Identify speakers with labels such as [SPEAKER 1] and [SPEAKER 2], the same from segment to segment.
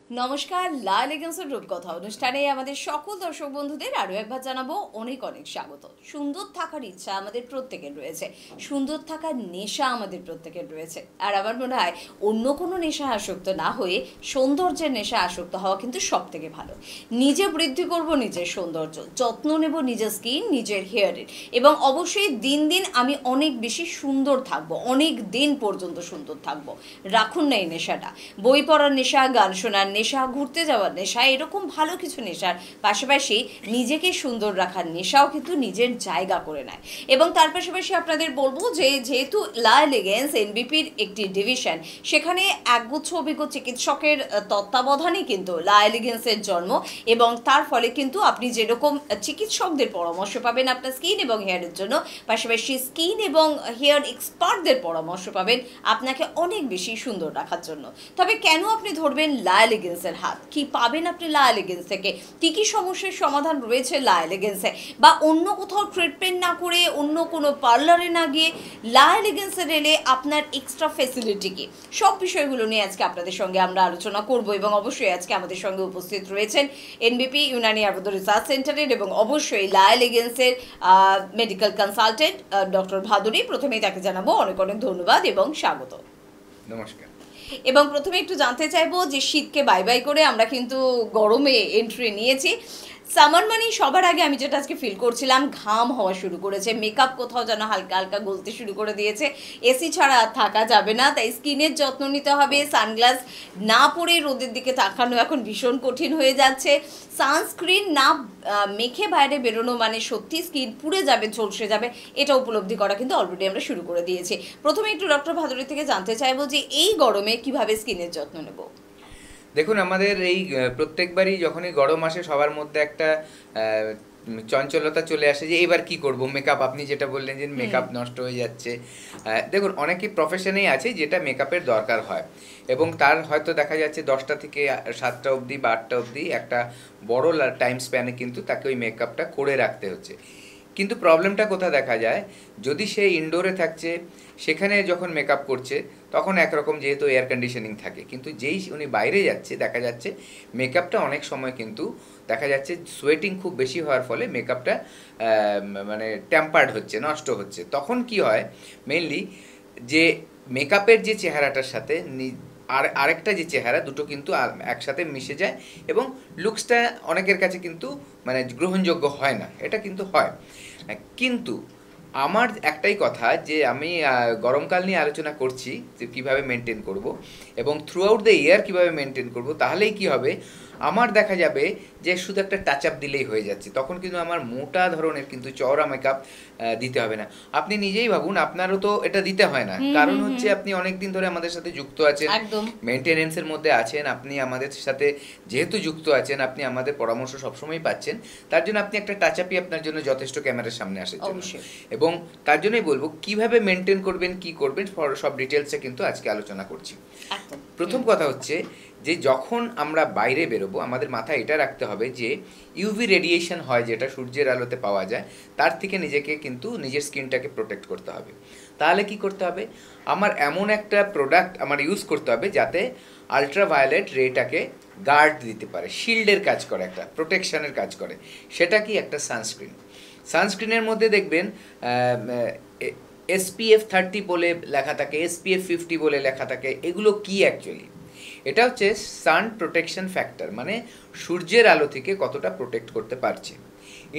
[SPEAKER 1] নমস্কার, লা এলিগেন্সের রূপকথা অনুষ্ঠানে আমাদের সকল দর্শক বন্ধুদের আরও একবার জানাবো অনেক অনেক স্বাগত। সুন্দর থাকার ইচ্ছা আমাদের প্রত্যেকের রয়েছে, সুন্দর থাকার নেশা আমাদের প্রত্যেকের রয়েছে। আর আমার মনে হয় অন্য কোনো নেশা আসক্ত না হয়ে সৌন্দর্যের নেশা আসক্ত হওয়া কিন্তু সব থেকে ভালো। নিজে বৃদ্ধি করব নিজের সৌন্দর্য, যত্ন নেব নিজের স্কিন, নিজের হেয়ারের, এবং অবশ্যই দিন দিন আমি অনেক বেশি সুন্দর থাকবো, অনেক দিন পর্যন্ত সুন্দর থাকবো। রাখুন না এই নেশাটা। বই পড়ার নেশা, গান শোনার নেশা, ঘুরতে যাওয়ার নেশা, এরকম ভালো কিছু নেশার পাশাপাশি নিজেকে সুন্দর রাখার নেশাও কিন্তু নিজের জায়গা করে নেয়। এবং তার পাশাপাশি আপনাদের বলবো যে যেহেতু লা এলিগেন্স এনবিপির একটি ডিভিশন, সেখানে একগুচ্ছ অভিজ্ঞ চিকিৎসকের তত্ত্বাবধানে কিন্তু লা এলিগেন্সের জন্ম, এবং তার ফলে কিন্তু আপনি যেরকম চিকিৎসকদের পরামর্শ পাবেন আপনার স্কিন এবং হেয়ারের জন্য, পাশাপাশি স্কিন এবং হেয়ার এক্সপার্টদের পরামর্শ পাবেন আপনাকে অনেক বেশি সুন্দর রাখার জন্য। তবে কেন আপনি ধরবেন লা এলিগেন্সের হাত? কি পাবেন আপনি লা এলিগেন্স থেকে? কী কী সমস্যার সমাধান রয়েছে লা এলিগেন্সে? বা অন্য কোথাও ট্রিটমেন্ট না করে, অন্য কোনো পার্লারে না গিয়ে লা এলিগেন্সে এলে আপনার এক্সট্রা ফেসিলিটি কী? সব বিষয়গুলো নিয়ে আজকে আপনাদের সঙ্গে আমরা আলোচনা করব। এবং অবশ্যই আজকে আমাদের সঙ্গে উপস্থিত রয়েছেন এনবিপি ইউনানি আয়ুর্বেদ রিসার্চ সেন্টারের এবং অবশ্যই লা এলিগেন্সের মেডিকেল কনসালটেন্ট ডক্টর ভাদুরী। প্রথমেই তাকে জানাবো অনেক অনেক ধন্যবাদ এবং স্বাগত।
[SPEAKER 2] নমস্কার।
[SPEAKER 1] এবং প্রথমে একটু জানতে চাইবো যে শীতকে বাই বাই করে আমরা কিন্তু গরমে এন্ট্রি নিয়েছি। সামার মানে সবার আগে আমি যেটা আজকে ফিল করছিলাম, ঘাম হওয়া শুরু করেছে, মেকআপ কোথাও যেন হালকা হালকা গলতে শুরু করে দিয়েছে। এসি ছাড়া আর থাকা যাবে না, তাই স্কিনের যত্ন নিতে হবে। সানগ্লাস না পরে রোদের দিকে তাকানো এখন ভীষণ কঠিন হয়ে যাচ্ছে। সানস্ক্রিন না মেখে বাইরে বেরোনো মানে সত্যি স্কিন পুড়ে যাবে, ঝলসে যাবে, এটা উপলব্ধি করা কিন্তু অলরেডি আমরা শুরু করে দিয়েছি। প্রথমে একটু ডক্টর ভাদুরী থেকে জানতে চাইবো যে এই গরমে কিভাবে স্কিনের যত্ন নেব।
[SPEAKER 2] দেখুন, আমাদের এই প্রত্যেকবারই যখনই গরম আসে সবার মধ্যে একটা চঞ্চলতা চলে আসে যে এবার কি করব, মেকআপ, আপনি যেটা বললেন যে মেকআপ নষ্ট হয়ে যাচ্ছে। দেখুন, অনেকে প্রফেশনেই আছে যেটা মেকআপের দরকার হয় এবং তার হয়তো দেখা যাচ্ছে 10টা থেকে 7টা অবধি বা 8টা অবধি একটা বড় টাইম স্প্যানে কিন্তু তাকে ওই মেকআপটা করে রাখতে হচ্ছে। কিন্তু প্রবলেমটা কোথায় দেখা যায়, যদি সে ইনডোরে থাকছে, সেখানে যখন মেকআপ করছে তখন একরকম, যেহেতু এয়ার কন্ডিশনিং থাকে, কিন্তু যেই উনি বাইরে যাচ্ছে দেখা যাচ্ছে মেকআপটা অনেক সময় কিন্তু দেখা যাচ্ছে সোয়েটিং খুব বেশি হওয়ার ফলে মেকআপটা মানে ট্যাম্পার্ড হচ্ছে, নষ্ট হচ্ছে। তখন কি হয়, মেইনলি যে মেকআপের যে চেহারাটার সাথে আরেকটা যে চেহারা, দুটো কিন্তু একসাথে মিশে যায় এবং লুকসটা অনেকের কাছে কিন্তু মানে গ্রহণযোগ্য হয় না, এটা কিন্তু হয়। কিন্তু আমার একটাই কথা যে আমি গরমকাল নিয়ে আলোচনা করছি যে কীভাবে মেনটেন করব এবং থ্রু আউট দ্য ইয়ার কীভাবে মেনটেন করব। তাহলেই কি হবে, আমার দেখা যাবে যে শুধু একটা টাচ আপ দিলেই হয়ে যাচ্ছে। তখন কিন্তু আমার মোটা ধরনের কিন্তু চওড়া মেকআপ দিতে হবে না। আপনি নিজেই ভাবুন, আপনারও তো এটা দিতে হয় না, কারণ হচ্ছে আপনি অনেক দিন ধরে আমাদের সাথে যুক্ত আছেন, মেনটেনেন্সের মধ্যে আছেন, আপনি আমাদের সাথে যেহেতু যুক্ত আছেন, আপনি আমাদের পরামর্শ সবসময় পাচ্ছেন, তার জন্য আপনি একটা টাচ আপই আপনার জন্য যথেষ্ট ক্যামেরার সামনে আসার জন্য। এবং তার জন্যই বলবো কিভাবে মেনটেন করবেন, কি করবেন, সব ডিটেলসে কিন্তু আজকে আলোচনা করছি। প্রথম কথা হচ্ছে যে যখন আমরা বাইরে বেরোবো আমাদের মাথায় এটা রাখতে হবে যে ইউভি রেডিয়েশন হয়, যেটা সূর্যের আলোতে পাওয়া যায়, তার থেকে নিজেকে কিন্তু নিজের স্কিনটাকে প্রোটেক্ট করতে হবে। তাহলে কি করতে হবে, আমার এমন একটা প্রোডাক্ট আমার ইউজ করতে হবে যাতে আলট্রাভায়োলেট রেটাকে গার্ড দিতে পারে, শিল্ডের কাজ করে, একটা প্রোটেকশনের কাজ করে। সেটা কি, একটা সানস্ক্রিন। সানস্ক্রিনের মধ্যে দেখবেন SPF 30 বলে লেখা থাকে, SPF 50 বলে লেখা থাকে। এগুলো কি অ্যাকচুয়ালি? এটা হচ্ছে সান প্রোটেকশন ফ্যাক্টর, মানে সূর্যের আলো থেকে কতটা প্রোটেক্ট করতে পারছে।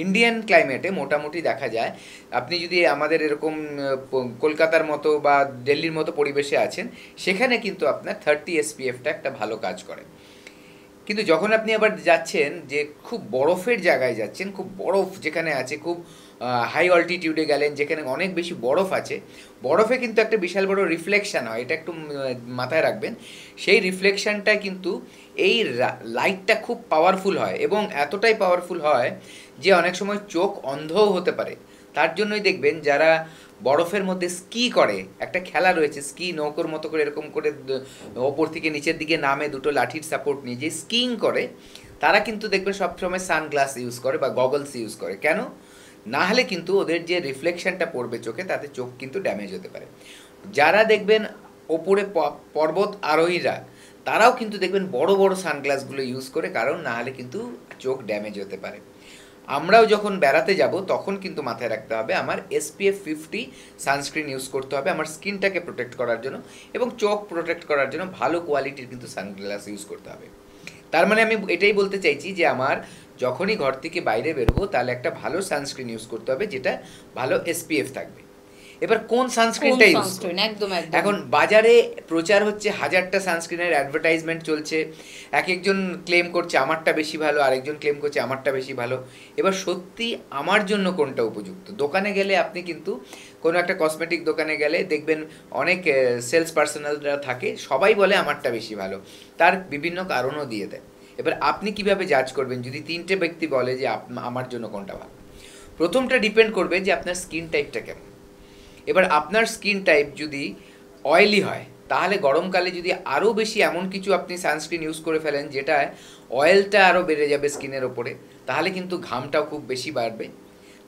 [SPEAKER 2] ইন্ডিয়ান ক্লাইমেটে মোটামুটি দেখা যায়, আপনি যদি আমাদের এরকম কলকাতার মতো বা দিল্লির মতো পরিবেশে আছেন, সেখানে কিন্তু আপনার 30 SPFটা একটা ভালো কাজ করে। কিন্তু যখন আপনি আবার যাচ্ছেন যে খুব বরফের জায়গায় যাচ্ছেন, খুব বরফ যেখানে আছে, খুব হাই অল্টিটিউডে গেলেন যেখানে অনেক বেশি বরফ আছে, বরফে কিন্তু একটা বিশাল বড় রিফ্লেকশান হয়, এটা একটু মাথায় রাখবেন। সেই রিফ্লেকশানটা কিন্তু এই লাইটটা খুব পাওয়ারফুল হয় এবং এতটাই পাওয়ারফুল হয় যে অনেক সময় চোখ অন্ধও হতে পারে। তার জন্যই দেখবেন যারা বরফের মধ্যে স্কি করে, একটা খেলা রয়েছে স্কি, নৌকোর মতো করে এরকম করে ওপর থেকে নিচের দিকে নামে দুটো লাঠির সাপোর্ট নিয়ে যে স্কিং করে, তারা কিন্তু দেখবেন সবসময় সানগ্লাস ইউজ করে বা গগলস ইউজ করে। কেন? না হলে কিন্তু ওদের যে রিফ্লেকশনটা পড়বে চোখে, তাতে চোখ কিন্তু ড্যামেজ হতে পারে। যারা দেখবেন ওপরে পর্বত আরোহীরা, তারাও কিন্তু দেখবেন বড় বড় সানগ্লাসগুলো ইউজ করে, কারণ না হলে কিন্তু চোখ ড্যামেজ হতে পারে। আমরাও যখন বেড়াতে যাব তখন কিন্তু মাথায় রাখতে হবে আমার SPF 50 সানস্ক্রিন ইউজ করতে হবে আমার স্কিনটাকে প্রোটেক্ট করার জন্য, এবং চোখ প্রোটেক্ট করার জন্য ভালো কোয়ালিটির কিন্তু সানগ্লাস ইউজ করতে হবে। তার মানে আমি এটাই বলতে চাইছি যে আমার যখনই ঘর থেকে বাইরে বেরোবো তাহলে একটা ভালো সানস্ক্রিন ইউজ করতে হবে, যেটা ভালো SPF থাকবে। এবার কোন সানস্ক্রিনটা ইউজ
[SPEAKER 1] সানস্ক্রিন একদম একদম
[SPEAKER 2] এখন বাজারে প্রচার হচ্ছে, হাজারটা সানস্ক্রিনের অ্যাডভার্টাইজমেন্ট চলছে, এক একজন ক্লেম করছে আমারটা বেশি ভালো, আরেকজন ক্লেম করছে আমারটা বেশি ভালো। এবার সত্যি আমার জন্য কোনটা উপযুক্ত? দোকানে গেলে আপনি কিন্তু কোনো একটা কসমেটিক দোকানে গেলে দেখবেন অনেক সেলস পার্সোনালরা থাকে, সবাই বলে আমারটা বেশি ভালো, তার বিভিন্ন কারণও দিয়ে দেয়। এবার আপনি কিভাবে জাজ করবেন যদি তিনটে ব্যক্তি বলে যে আমার জন্য কোনটা ভালো? প্রথমটা ডিপেন্ড করবে যে আপনার স্কিন টাইপটা কেমন। এবার আপনার স্কিন টাইপ যদি অয়েলি হয় তাহলে গরমকালে যদি আরও বেশি এমন কিছু আপনি সানস্ক্রিন ইউজ করে ফেলেন যেটায় অয়েলটা আরও বেড়ে যাবে স্কিনের ওপরে, তাহলে কিন্তু ঘামটাও খুব বেশি বাড়বে,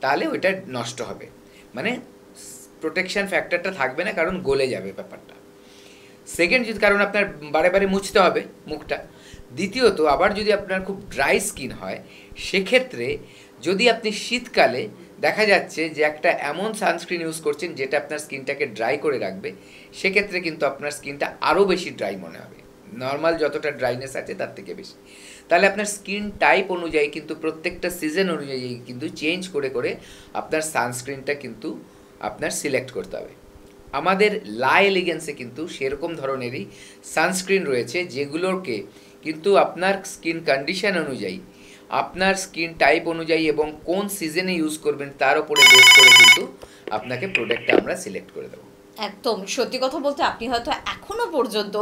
[SPEAKER 2] তাহলে ওইটা নষ্ট হবে, মানে প্রোটেকশন ফ্যাক্টরটা থাকবে না, কারণ গলে যাবে ব্যাপারটা। সেকেন্ড, যদি কারণ আপনার বারে বারে মুছতে হবে মুখটা। দ্বিতীয়ত, আবার যদি আপনার খুব ড্রাই স্কিন হয় সেক্ষেত্রে যদি আপনি শীতকালে দেখা যাচ্ছে যে একটা এমন সানস্ক্রিন ইউজ করছেন যেটা আপনার স্কিনটাকে ড্রাই করে রাখবে, সেক্ষেত্রে কিন্তু আপনার স্কিনটা আরও বেশি ড্রাই মনে হবে, নর্মাল যতটা ড্রাইনেস আছে তার থেকে বেশি। তাহলে আপনার স্কিন টাইপ অনুযায়ী কিন্তু প্রত্যেকটা সিজন অনুযায়ী কিন্তু চেঞ্জ করে করে আপনার সানস্ক্রিনটা কিন্তু আপনার সিলেক্ট করতে হবে। আমাদের লা এলিগেন্সে কিন্তু সেরকম ধরনেরই সানস্ক্রিন রয়েছে যেগুলোকে কিন্তু আপনার স্কিন কন্ডিশন অনুযায়ী, আপনার স্কিন টাইপ অনুযায়ী এবং কোন সিজনে ইউজ করবেন তার উপরে বেস করে কিন্তু আপনাকে প্রোডাক্টটা আমরা সিলেক্ট করে দেবো।
[SPEAKER 1] একদম সত্যি কথা বলতে আপনি হয়তো এখনো পর্যন্ত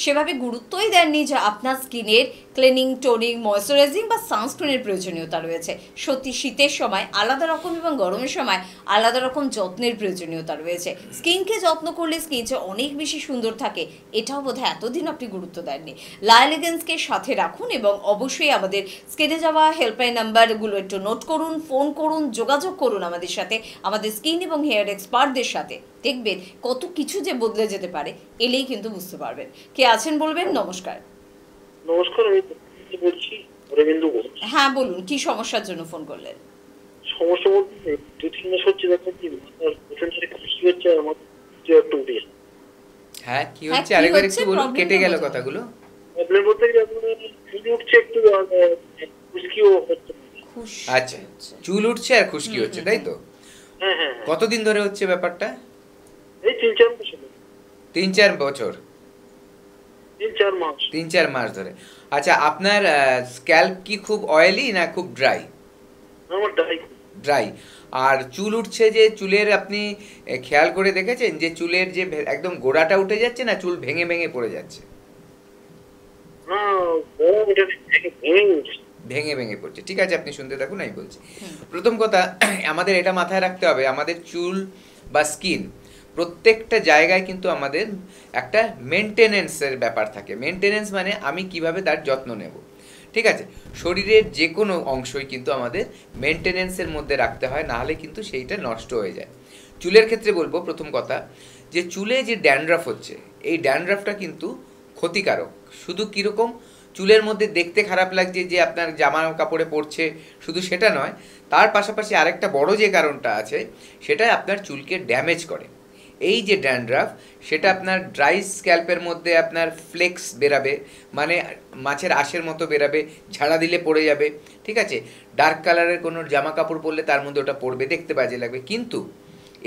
[SPEAKER 1] সেভাবে গুরুত্বই দেননি যে আপনার স্কিনের ক্লিনিং, টোনিং, ময়শ্চারাইজিং বা সানস্ক্রিনের প্রয়োজনীয়তা রয়েছে। সত্যি শীতের সময় আলাদা রকম এবং গরমের সময় আলাদা রকম যত্নের প্রয়োজনীয়তা রয়েছে। স্কিনকে যত্ন করলে স্কিন যে অনেক বেশি সুন্দর থাকে এটাও বোধহয় এতদিন আপনি গুরুত্ব দেননি। লা এলিগেন্সকে সাথে রাখুন এবং অবশ্যই আমাদের স্ক্রিনে যাওয়া হেল্পলাইন নাম্বারগুলো একটু নোট করুন, ফোন করুন, যোগাযোগ করুন আমাদের সাথে, আমাদের স্কিন এবং হেয়ার এক্সপার্টদের সাথে। দেখবেন কত কিছু যে বদলে যেতে পারে, এলেই কিন্তু বুঝতে পারবেন। কে আছেন বলবেন? নমস্কার।
[SPEAKER 3] নমস্কার, আমি বলছি অরবিন্দু ঘোষ।
[SPEAKER 1] হ্যাঁ বলুন, কি সমস্যার জন্য ফোন করলেন?
[SPEAKER 3] সমস্যা বলতে 2-3 মাস হচ্ছে ব্যাপার কি মাথার প্রচন্ড খুশি হচ্ছে আর আমার যে একটু উঠে যাচ্ছে।
[SPEAKER 2] হ্যাঁ, কি
[SPEAKER 1] হ্যাঁ,
[SPEAKER 2] হচ্ছে
[SPEAKER 1] কি
[SPEAKER 2] আরেকবার
[SPEAKER 1] হচ্ছে?
[SPEAKER 2] একটু বলুন,
[SPEAKER 1] Problem
[SPEAKER 2] কেটে
[SPEAKER 1] টা
[SPEAKER 2] গেল
[SPEAKER 1] বোঝান।
[SPEAKER 2] কথাগুলো।
[SPEAKER 3] প্রবলেম বলতে গেলে আপনার চুল উঠছে একটু আর খুশকিও হচ্ছে।
[SPEAKER 2] আচ্ছা, চুল উঠছে আর খুশকি হচ্ছে, তাই তো?
[SPEAKER 3] হ্যাঁ হ্যাঁ,
[SPEAKER 2] কতদিন ধরে হচ্ছে ব্যাপারটা?
[SPEAKER 3] এই 3-4 মাস হলো।
[SPEAKER 2] 3-4 বছর?
[SPEAKER 3] 3-4 মাস।
[SPEAKER 2] 3-4 মাস ধরে। আচ্ছা, আপনার স্ক্যাল্প কি খুব অয়েলি না খুব ড্রাই?
[SPEAKER 3] আমার ডাই।
[SPEAKER 2] ড্রাই। আর চুল উঠছে যে চুলের আপনি খেয়াল করে দেখেছেন যে চুলের যে একদম গোড়াটা উঠে যাচ্ছে না চুল ভেঙে ভেঙে পড়ে যাচ্ছে?
[SPEAKER 3] না, বড় এটা ভেঙে উঠছে।
[SPEAKER 2] ভেঙে ভেঙে পড়ছে। ঠিক আছে, আপনি শুনতে থাকুন, আমি বলছি। প্রথম কথা, আমাদের এটা মাথায় রাখতে হবে, আমাদের চুল বা স্কিন প্রত্যেকটা জায়গায় কিন্তু আমাদের একটা মেনটেনেন্সের ব্যাপার থাকে। মেনটেনেন্স মানে আমি কিভাবে তার যত্ন নেব। ঠিক আছে, শরীরের যে কোনো অংশই কিন্তু আমাদের মেনটেনেন্সের মধ্যে রাখতে হয়, নাহলে কিন্তু সেইটা নষ্ট হয়ে যায়। চুলের ক্ষেত্রে বলবো প্রথম কথা, যে চুলে যে ড্যান্ড্রাফ হচ্ছে, এই ড্যান্ড্রাফটা কিন্তু ক্ষতিকারক। শুধু কীরকম, চুলের মধ্যে দেখতে খারাপ লাগছে যে আপনার জামা কাপড়ে পড়ছে, শুধু সেটা নয়, তার পাশাপাশি আরেকটা বড় যে কারণটা আছে সেটা আপনার চুলকে ড্যামেজ করে। এই যে ড্যান্ড্রাফ, সেটা আপনার ড্রাই স্ক্যাল্পের মধ্যে আপনার ফ্লেক্স বেরাবে, মানে মাছের আঁশের মতো বেরাবে, ঝাড়া দিলে পড়ে যাবে। ঠিক আছে, ডার্ক কালারের কোনো জামা কাপড় পরলে তার মধ্যে ওটা পড়বে, দেখতে বাজে লাগবে। কিন্তু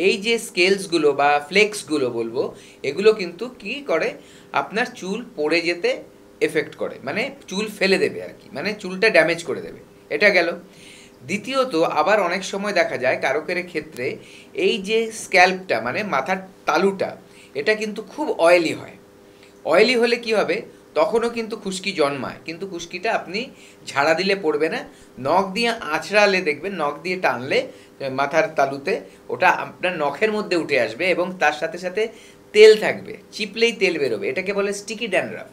[SPEAKER 2] এই যে স্কেলসগুলো বা ফ্লেক্সগুলো বলবো, এগুলো কিন্তু কি করে, আপনার চুল পড়ে যেতে এফেক্ট করে, মানে চুল ফেলে দেবে আর কি, মানে চুলটা ড্যামেজ করে দেবে। এটা গেল। দ্বিতীয়ত, আবার অনেক সময় দেখা যায় কারকের ক্ষেত্রে এই যে স্ক্যাল্পটা মানে মাথার তালুটা, এটা কিন্তু খুব অয়েলি হয়। অয়েলি হলে কি হবে, তখনও কিন্তু খুশকি জন্মায়, কিন্তু খুশকিটা আপনি ঝাড়া দিলে পড়বে না, নখ দিয়ে আঁচড়ালে দেখবেন, নখ দিয়ে টানলে মাথার তালুতে ওটা আপনার নখের মধ্যে উঠে আসবে এবং তার সাথে সাথে তেল থাকবে, চিপলেই তেল বেরোবে, এটাকে বলে স্টিকি ড্যান্ড্রাফ।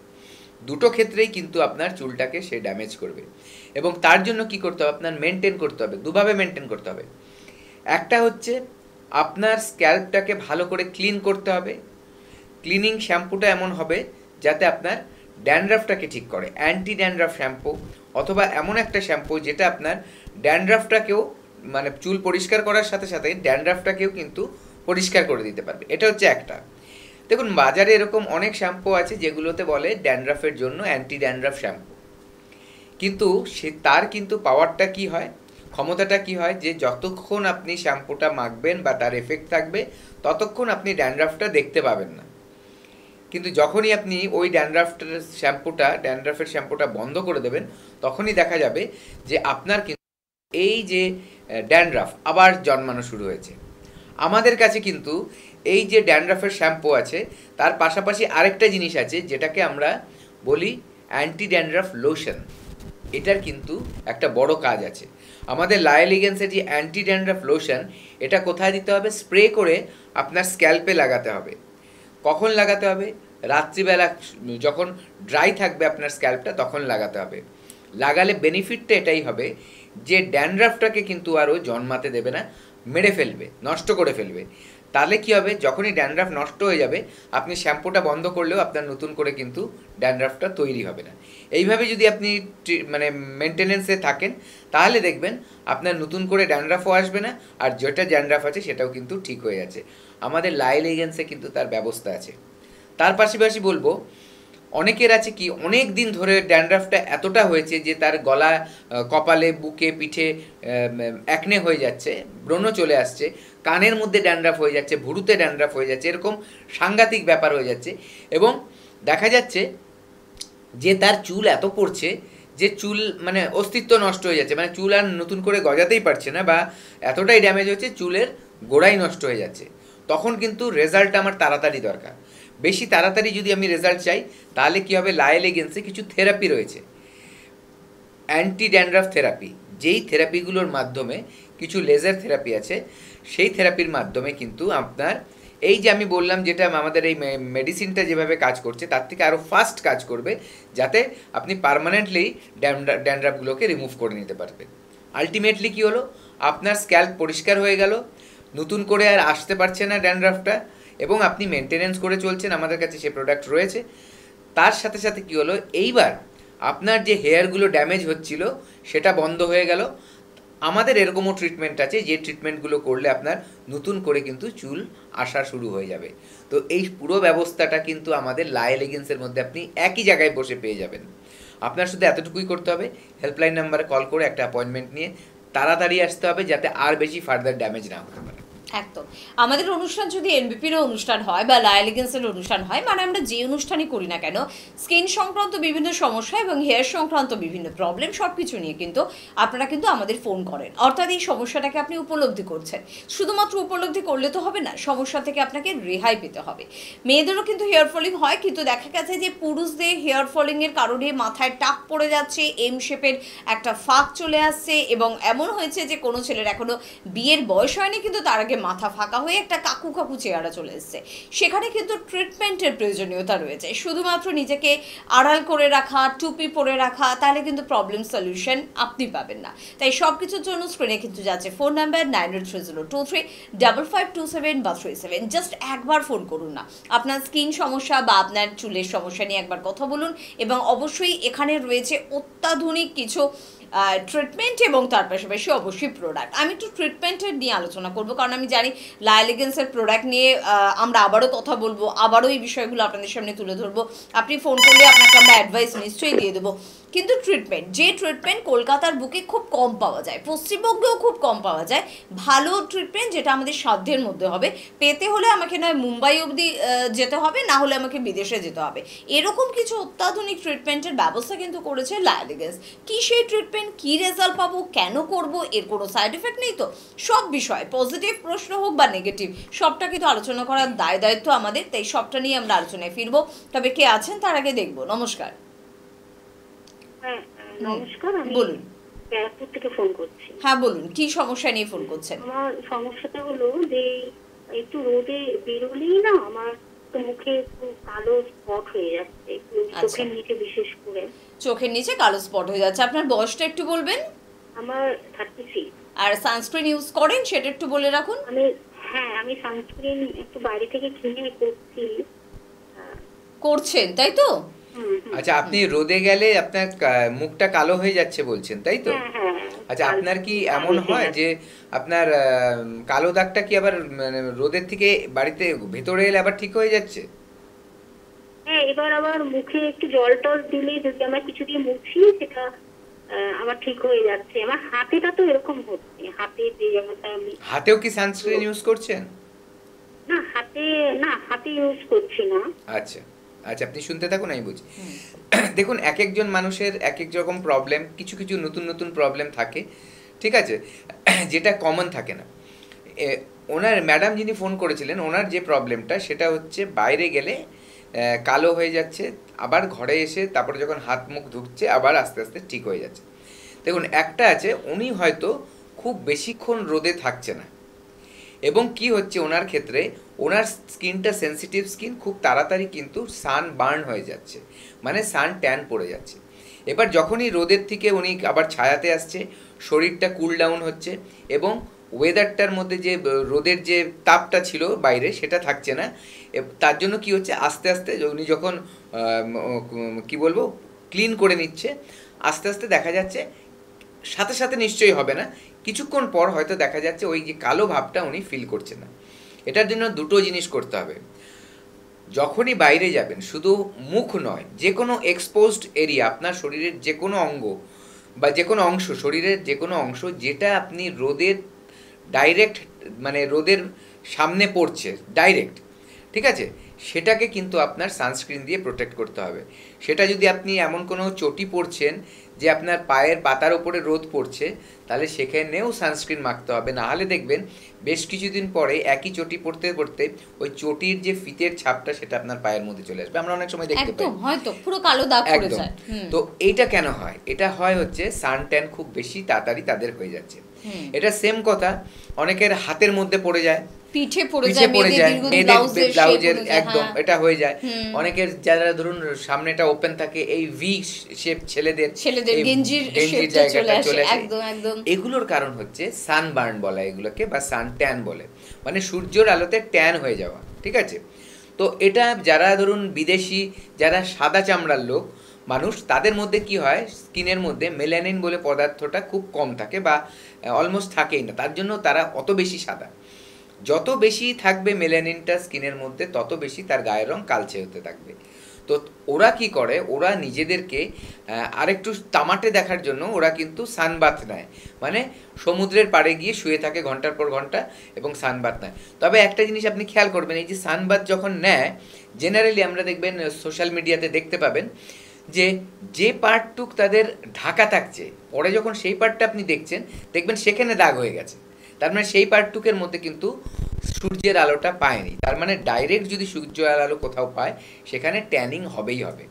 [SPEAKER 2] দুটো ক্ষেত্রেই কিন্তু আপনার চুলটাকে সে ড্যামেজ করবে। এবং তার জন্য কি করতে হবে, আপনার মেনটেন করতে হবে, দুভাবে মেনটেন করতে হবে। একটা হচ্ছে আপনার স্ক্যাল্পটাকে ভালো করে ক্লিন করতে হবে। ক্লিনিং শ্যাম্পুটা এমন হবে যাতে আপনার ড্যান্ড্রাফটাকে ঠিক করে। অ্যান্টি ড্যান্ড্রাফ শ্যাম্পু অথবা এমন একটা শ্যাম্পু যেটা আপনার ড্যান্ড্রাফটাকেও মানে চুল পরিষ্কার করার সাথে সাথে ড্যান্ড্রাফটাকেও কিন্তু পরিষ্কার করে দিতে পারবে। এটা হচ্ছে একটা। দেখুন বাজারে এরকম অনেক শ্যাম্পু আছে যেগুলোতে বলে ড্যান্ড্রাফের জন্য অ্যান্টি ড্যান্ড্রাফ শ্যাম্পু, কিন্তু তার কিন্তু পাওয়ারটা কি হয়, ক্ষমতাটা কি হয়, যে যতক্ষণ আপনি শ্যাম্পুটা মাখবেন বা তার এফেক্ট থাকবে ততক্ষণ আপনি ড্যান্ড্রাফটা দেখতে পাবেন না। কিন্তু যখনই আপনি ওই ড্যান্ড্রাফের শ্যাম্পুটা বন্ধ করে দেবেন তখনই দেখা যাবে যে আপনার কিন্তু এই যে ড্যান্ড্রাফ আবার জন্মানো শুরু হয়েছে। আমাদের কাছে কিন্তু এই যে ড্যান্ড্রাফের শ্যাম্পু আছে তার পাশাপাশি আরেকটা জিনিস আছে যেটাকে আমরা বলি অ্যান্টি ড্যান্ড্রাফ লোশন। এটার কিন্তু একটা বড় কাজ আছে। আমাদের লায়ালিগেন্সের যে অ্যান্টি ড্যান্ড্রাফ লোশন, এটা কোথায় দিতে হবে? স্প্রে করে আপনার স্ক্যাল্পে লাগাতে হবে। কখন লাগাতে হবে? রাত্রিবেলা যখন ড্রাই থাকবে আপনার স্ক্যাল্পটা তখন লাগাতে হবে। লাগালে বেনিফিটটা এটাই হবে যে ড্যান্ড্রাফটাকে কিন্তু আরও জন্মাতে দেবে না, মেরে ফেলবে, নষ্ট করে ফেলবে। তাহলে কি হবে? যখনই ড্যান্ড্রাফ নষ্ট হয়ে যাবে আপনি শ্যাম্পুটা বন্ধ করলেও আপনার নতুন করে কিন্তু ড্যান্ড্রাফটা তৈরি হবে না। এইভাবে যদি আপনি মানে মেনটেনেন্সে থাকেন তাহলে দেখবেন আপনার নতুন করে ড্যান্ড্রাফও আসবে না, আর যেটা ড্যান্ড্রাফ আছে সেটাও কিন্তু ঠিক হয়ে যাচ্ছে। আমাদের লায়ালিগেন্সে কিন্তু তার ব্যবস্থা আছে। তার পাশাপাশি বলবো অনেকের আছে কি অনেক দিন ধরে ড্যান্ড্রাফটা এতটা হয়েছে যে তার গলা, কপালে, বুকে, পিঠে অ্যাকনে হয়ে যাচ্ছে, ব্রণ চলে আসছে, কানের মধ্যে ড্যান্ড্রাফ হয়ে যাচ্ছে, ভুরুতে ড্যান্ড্রাফ হয়ে যাচ্ছে, এরকম সাংঘাতিক ব্যাপার হয়ে যাচ্ছে। এবং দেখা যাচ্ছে যে তার চুল এত পড়ছে যে চুল মানে অস্তিত্ব নষ্ট হয়ে যাচ্ছে, মানে চুল আর নতুন করে গজাতেই পারছে না, বা এতটাই ড্যামেজ হচ্ছে চুলের গোড়াই নষ্ট হয়ে যাচ্ছে। তখন কিন্তু রেজাল্ট আমার তাড়াতাড়ি দরকার। বেশি তাড়াতাড়ি যদি আমি রেজাল্ট চাই তাহলে কী হবে? লায়ালিগেন্সে কিছু থেরাপি রয়েছে, অ্যান্টি ড্যান্ড্রাফ থেরাপি। যেই থেরাপিগুলোর মাধ্যমে, কিছু লেজার থেরাপি আছে, সেই থেরাপির মাধ্যমে কিন্তু আপনার এই যে আমি বললাম যেটা আমাদের এই মেডিসিনটা যেভাবে কাজ করছে তার থেকে আরও ফাস্ট কাজ করবে, যাতে আপনি পার্মানেন্টলি ড্যান্ড্রাফগুলোকে রিমুভ করে নিতে পারবেন। আলটিমেটলি কী হলো? আপনার স্ক্যাল্প পরিষ্কার হয়ে গেল, নতুন করে আর আসতে পারছে না ড্যান্ড্রাফটা, এবং আপনি মেনটেনেন্স করে চলছেন, আমাদের কাছে সে প্রোডাক্ট রয়েছে। তার সাথে সাথে কী হলো? এইবার আপনার যে হেয়ারগুলো ড্যামেজ হচ্ছিল সেটা বন্ধ হয়ে গেল। আমাদের এরকমও ট্রিটমেন্ট আছে যে ট্রিটমেন্টগুলো করলে আপনার নতুন করে কিন্তু চুল আসা শুরু হয়ে যাবে। তো এই পুরো ব্যবস্থাটা কিন্তু আমাদের লায়ালিগেন্সের মধ্যে আপনি একই জায়গায় বসে পেয়ে যাবেন। আপনার শুধু এতটুকুই করতে হবে, হেল্পলাইন নাম্বারে কল করে একটা অ্যাপয়েন্টমেন্ট নিয়ে তাড়াতাড়ি আসতে হবে, যাতে আর বেশি ফার্দার ড্যামেজ না হতে পারে।
[SPEAKER 1] একদম। আমাদের অনুষ্ঠান যদি এনবিপির অনুষ্ঠান হয় বা লায়ালিগেন্সের অনুষ্ঠান হয়, মানে আমরা যে অনুষ্ঠানই করি না কেন, স্কিন সংক্রান্ত বিভিন্ন সমস্যা এবং হেয়ার সংক্রান্ত বিভিন্ন প্রবলেম সব কিছু নিয়ে কিন্তু আপনারা কিন্তু আমাদের ফোন করেন। অর্থাৎ এই সমস্যাটাকে আপনি উপলব্ধি করছেন। শুধুমাত্র উপলব্ধি করলে তো হবে না, সমস্যা থেকে আপনাকে রেহাই পেতে হবে। মেয়েদেরও কিন্তু হেয়ার ফলিং হয়, কিন্তু দেখা গেছে যে পুরুষদের হেয়ার ফলিংয়ের কারণে মাথায় টাক পড়ে যাচ্ছে, এম শেপের একটা ফাঁক চলে আসছে, এবং এমন হয়েছে যে কোনো ছেলের এখনো বিয়ের বয়স হয়নি কিন্তু তার আগে মাথা ফাঁকা হয়ে একটা কাকু কাকু চেহারা চলে এসছে। সেখানে কিন্তু ট্রিটমেন্টের প্রয়োজনীয়তা রয়েছে। শুধুমাত্র নিজেকে আড়াল করে রাখা, টুপি পরে রাখা, তাহলে কিন্তু প্রবলেম সলিউশন আপনি পাবেন না। তাই সব কিছুর জন্য স্ক্রিনে কিন্তু যাচ্ছে ফোন নাম্বার 9830235527 বা 37। জাস্ট একবার ফোন করুন না, আপনার স্কিন সমস্যা বা আপনার চুলের সমস্যা নিয়ে একবার কথা বলুন। এবং অবশ্যই এখানে রয়েছে অত্যাধুনিক কিছু ট্রিটমেন্ট এবং তার পাশাপাশি অবশ্যই প্রোডাক্ট। আমি একটু ট্রিটমেন্টের নিয়ে আলোচনা করবো, কারণ আমি জানি লায়ালিগেন্সের প্রোডাক্ট নিয়ে আমরা আবারও কথা বলবো, আবারও এই বিষয়গুলো আপনাদের সামনে তুলে ধরবো। আপনি ফোন করলে আপনাকে আমরা অ্যাডভাইস নিশ্চয়ই দিয়ে দেবো। কিন্তু ট্রিটমেন্ট, যে ট্রিটমেন্ট কলকাতার বুকে খুব কম পাওয়া যায়, পশ্চিমবঙ্গেও খুব কম পাওয়া যায়, ভালো ট্রিটমেন্ট যেটা আমাদের সাধ্যের মধ্যে হবে, পেতে হলে আমাকে নয় মুম্বাই অবধি যেতে হবে, না হলে আমাকে বিদেশে যেতে হবে, এরকম কিছু অত্যাধুনিক ট্রিটমেন্টের ব্যবস্থা কিন্তু করেছে লায়ালিগেন্স। কি সেই ট্রিটমেন্ট, কি রেজাল্ট পাবো, কেন করব, এর কোনো সাইড এফেক্ট নেই তো? সব বিষয়, পজিটিভ প্রশ্ন হোক বা নেগেটিভ, সবটা কিন্তু আলোচনা করার দায়িত্ব আমাদের। তাই সবটা নিয়ে আমরা আলোচনায় ফিরবো। তবে কে আছেন তার আগে দেখবো। নমস্কার।
[SPEAKER 4] নমস্কার, আমি
[SPEAKER 1] বলুন।
[SPEAKER 4] ব্যারাকপুর থেকে ফোন করছি।
[SPEAKER 1] হ্যাঁ বলুন, কি সমস্যা নিয়ে ফোন করছেন?
[SPEAKER 4] আমার সমস্যাটা হলো যে একটু রোদে বেরোলেই না আমার মুখে একটু কালো স্পট হয়ে যাচ্ছে, চোখের নিচে বিশেষ করে।
[SPEAKER 1] চোখের নিচে কালো স্পট হয়ে যাচ্ছে। আপনার বয়সটা একটু বলবেন?
[SPEAKER 4] আমার 36।
[SPEAKER 1] আর সানস্ক্রিন ইউজ করেন সেটা একটু বলে রাখুন।
[SPEAKER 4] আমি সানস্ক্রিন একটু বাইরে থেকে কিনে করছি।
[SPEAKER 1] করছেন তাই তো?
[SPEAKER 2] আচ্ছা, আপনি রোদে গেলে আপনার মুখটা কালো হয়ে যাচ্ছে বলছেন, তাই তো?
[SPEAKER 4] হ্যাঁ।
[SPEAKER 2] আচ্ছা, আপনার কি এমন হয় যে আপনার কালো দাগটা কি আবার মানে রোদের থেকে বাড়িতে ভেতরে এলে আবার ঠিক হয়ে যাচ্ছে?
[SPEAKER 4] হ্যাঁ, এবার আবার মুখে একটু জল টল দিলে যদি আমরা কিছু দিয়ে মুছি সেটা আবার ঠিক হয়ে যাচ্ছে। আমার হাতেটা তো এরকম হচ্ছে, হাতে যে জায়গাটা আমি
[SPEAKER 2] হাতেও কি সানস্ক্রিন ইউজ করছেন?
[SPEAKER 4] না হাতে ইউজ করছি না।
[SPEAKER 2] আচ্ছা আচ্ছা, আপনি শুনতে থাকুন, আমি বুঝি। দেখুন, এক একজন মানুষের এক এক রকম প্রবলেম, কিছু কিছু নতুন নতুন প্রবলেম থাকে, ঠিক আছে, যেটা কমন থাকে না। ওনার ম্যাডাম যিনি ফোন করেছিলেন, ওনার যে প্রবলেমটা সেটা হচ্ছে বাইরে গেলে কালো হয়ে যাচ্ছে, আবার ঘরে এসে তারপরে যখন হাত মুখ ধুচ্ছে আবার আস্তে আস্তে ঠিক হয়ে যাচ্ছে। দেখুন, একটা আছে, উনি হয়তো খুব বেশিক্ষণ রোদে থাকছে না, এবং কি হচ্ছে ওনার ক্ষেত্রে, ওনার স্কিনটা সেনসিটিভ স্কিন, খুব তাড়াতাড়ি কিন্তু সান বার্ন হয়ে যাচ্ছে, মানে সান ট্যান পড়ে যাচ্ছে। এবার যখনই রোদের থেকে উনি আবার ছায়াতে আসছে, শরীরটা কুল ডাউন হচ্ছে, এবং ওয়েদারটার মধ্যে যে রোদের যে তাপটা ছিল বাইরে সেটা থাকছে না। তার জন্য কি হচ্ছে, আস্তে আস্তে উনি যখন কি বলবো ক্লিন করে নিচ্ছে, আস্তে আস্তে দেখা যাচ্ছে, সাথে সাথে নিশ্চয়ই হবে না, কিছুক্ষণ পর হয়তো দেখা যাচ্ছে ওই যে কালো ভাবটা উনি ফিল করছেন না। এটার জন্য দুটো জিনিস করতে হবে। যখনই বাইরে যাবেন, শুধু মুখ নয়, যে কোনো এক্সপোজড এরিয়া, আপনার শরীরের যে কোনো অঙ্গ বা যে কোনো অংশ, শরীরের যে কোনো অংশ যেটা আপনি রোদের ডাইরেক্ট, মানে রোদের সামনে পড়ছে ডাইরেক্ট, ঠিক আছে, সেটাকে কিন্তু আপনার সানস্ক্রিন দিয়ে প্রোটেক্ট করতে হবে। সেটা যদি আপনি এমন কোনো চটি পরছেন যে আপনার পায়ের পাতার ওপরে রোদ পড়ছে, তাহলে সেখানেও সানস্ক্রিন মাখতে হবে। না হলে দেখবেন বেশ কিছুদিন পরে একই চটি পরতে পরতে ওই চটির যে ফিতের ছাপটা সেটা আপনার পায়ের মধ্যে চলে আসবে। আমরা অনেক সময় দেখতে পাই,
[SPEAKER 1] একদম হয়তো পুরো কালো দাগ পড়ে
[SPEAKER 2] একদম।
[SPEAKER 1] যায়।
[SPEAKER 2] তো এইটা কেন হয়? এটা হয় হচ্ছে সান ট্যান খুব বেশি তাড়াতাড়ি তাদের হয়ে যাচ্ছে। এটা সেম কথা অনেকের হাতের মধ্যে পড়ে যায়,
[SPEAKER 1] পিঠে পড়ে
[SPEAKER 2] পিঠে
[SPEAKER 1] যায়,
[SPEAKER 2] পড়ে যায়, মেয়েদের ব্লাউজের একদম
[SPEAKER 1] হ্যাঁ।
[SPEAKER 2] এটা হয়ে যায়। অনেকের যারা ধরুন সামনেটা ওপেন থাকে, এই ভি শেপ ছেলেদের
[SPEAKER 1] এই গেঞ্জির শেপটা চলে আসে, একদম একদম।
[SPEAKER 2] এগুলোর কারণ হচ্ছে সানবার্ন বলা এগুলোকে, বা সান ট্যান বলে, মানে সূর্যের আলোতে ট্যান হয়ে যাওয়া, ঠিক আছে। তো এটা যারা ধরুন বিদেশি, যারা সাদা চামড়ার লোক মানুষ, তাদের মধ্যে কি হয়, স্কিনের মধ্যে মেলানিন বলে পদার্থটা খুব কম থাকে, বা অলমোস্ট থাকেই না, তার জন্য তারা অত বেশি সাদা। যত বেশি থাকবে মেলানিনটা স্কিনের মধ্যে, তত বেশি তার গায়ের রং কালচে হতে থাকবে। তো ওরা কি করে, ওরা নিজেদেরকে আরেকটু তামাটে দেখার জন্য ওরা কিন্তু সানবাথ নেয়, মানে সমুদ্রের পাড়ে গিয়ে শুয়ে থাকে ঘন্টার পর ঘন্টা এবং সানবাথ নেয়। তবে একটা জিনিস আপনি খেয়াল করবেন, এই যে সানবাথ যখন নেয়, জেনারেলি আমরা দেখবেন সোশ্যাল মিডিয়াতে দেখতে পাবেন যে যে পার্টটুক তাদের ঢাকা থাকছে, পরে যখন সেই পার্টটা আপনি দেখছেন, দেখবেন সেখানে দাগ হয়ে গেছে। তার মানে সেই পার্টটুকের মধ্যে কিন্তু সূর্যের আলোটা পায়নি। তার মানে ডাইরেক্ট যদি সূর্যের আলো কোথাও পায়, সেখানে ট্যানিং হবেই হবে।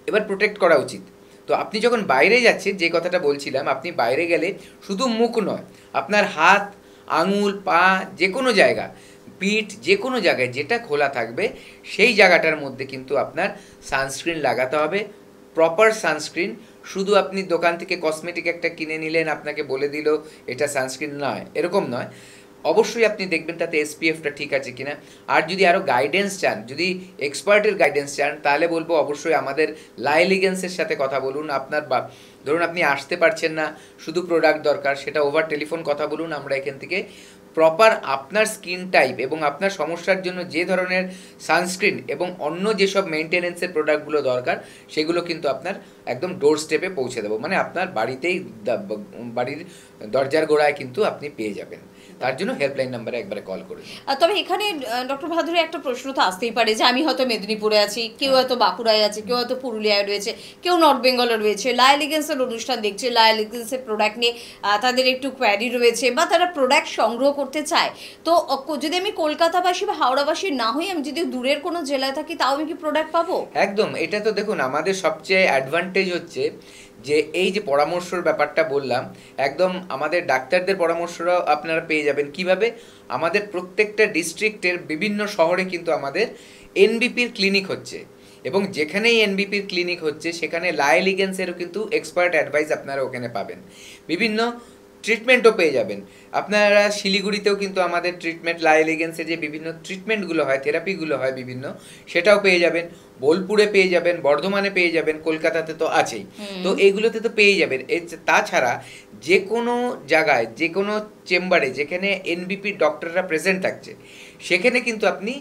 [SPEAKER 2] এবার প্রোটেক্ট করা উচিত। তো আপনি যখন বাইরে যাচ্ছেন, যে কথাটা বলছিলাম, আপনি বাইরে গেলে শুধু মুখ নয়, আপনার হাত, আঙুল, পা, যে কোনো জায়গা, পিঠ, যে কোনো জায়গায় যেটা খোলা থাকবে সেই জায়গাটার মধ্যে কিন্তু আপনার সানস্ক্রিন লাগাতে হবে, প্রপার সানস্ক্রিন। শুধু আপনি দোকান থেকে কসমেটিক একটা কিনে নিলেন, আপনাকে বলে দিল এটা সানস্ক্রিন নয়, এরকম নয়। অবশ্যই আপনি দেখবেন তাতে এসপিএফটা ঠিক আছে কিনা। আর যদি আরও গাইডেন্স চান, যদি এক্সপার্টের গাইডেন্স চান, তাহলে বলবো অবশ্যই আমাদের লাইলিগেন্সের সাথে কথা বলুন। আপনার ধরুন আপনি আসতে পারছেন না, শুধু প্রোডাক্ট দরকার, সেটা ওভার টেলিফোন কথা বলুন। আমরা এখান থেকে প্রপার আপনার স্কিন টাইপ এবং আপনার সমস্যার জন্য যে ধরনের সানস্ক্রিন এবং অন্য যেসব মেনটেনেন্সের প্রোডাক্টগুলো দরকার, সেগুলো কিন্তু আপনার একদম ডোর স্টেপে পৌঁছে দেবো, মানে আপনার বাড়িতেই, বাড়ির দরজার গোড়ায় কিন্তু আপনি পেয়ে যাবেন। তার জন্য হেল্পলাইন নাম্বারে একবারে কল করুন।
[SPEAKER 1] তবে এখানে ডক্টর ভাদুরী একটা প্রশ্ন তো আসতেই পারে যে আমি হয়তো মেদিনীপুরে আছি, কেউ হয়তো বাঁকুড়ায় আছে, কেউ হয়তো পুরুলিয়ায় রয়েছে, কেউ নর্থ বেঙ্গলে রয়েছে, লাইলিগেন্সের অনুষ্ঠান দেখছে, লাইলিগেন্সের প্রোডাক্ট নিয়ে তাদের একটু কোয়ারি রয়েছে, বা তারা প্রোডাক্ট সংগ্রহ করতে চায়। তো যদি আমি কলকাতাবাসী বা হাওড়াবাসী না হই, আমি যদি দূরের কোনো জেলায় থাকি, তাও আমি কি প্রোডাক্ট পাবো?
[SPEAKER 2] একদম। এটা তো দেখুন আমাদের সবচেয়ে অ্যাডভান্টেজ হচ্ছে যে এই যে পরামর্শর ব্যাপারটা বললাম, একদম আমাদের ডাক্তারদের পরামর্শটাও আপনারা পেয়ে যাবেন। কিভাবে? আমাদের প্রত্যেকটা ডিস্ট্রিক্টের বিভিন্ন শহরে কিন্তু আমাদের এনবিপির ক্লিনিক হচ্ছে, এবং যেখানেই এনবিপির ক্লিনিক হচ্ছে সেখানে লাইলিগেন্সেরও কিন্তু এক্সপার্ট অ্যাডভাইস আপনারা ওখানে পাবেন। বিভিন্ন ট্রিটমেন্টও পেয়ে যাবেন আপনারা। শিলিগুড়িতেও কিন্তু আমাদের ট্রিটমেন্ট, লাইলিগেন্সের যে বিভিন্ন ট্রিটমেন্টগুলো হয়, থেরাপিগুলো হয় বিভিন্ন, সেটাও পেয়ে যাবেন। বোলপুরে পেয়ে যাবেন, বর্ধমানে পেয়ে যাবেন, কলকাতাতে তো আছেই, তো এইগুলোতে তো পেয়ে যাবেন। তাছাড়া যে কোনো জায়গায়, যে কোনো চেম্বারে যেখানে এনবিপির ডক্টররা প্রেজেন্ট থাকছে, সেখানে কিন্তু আপনি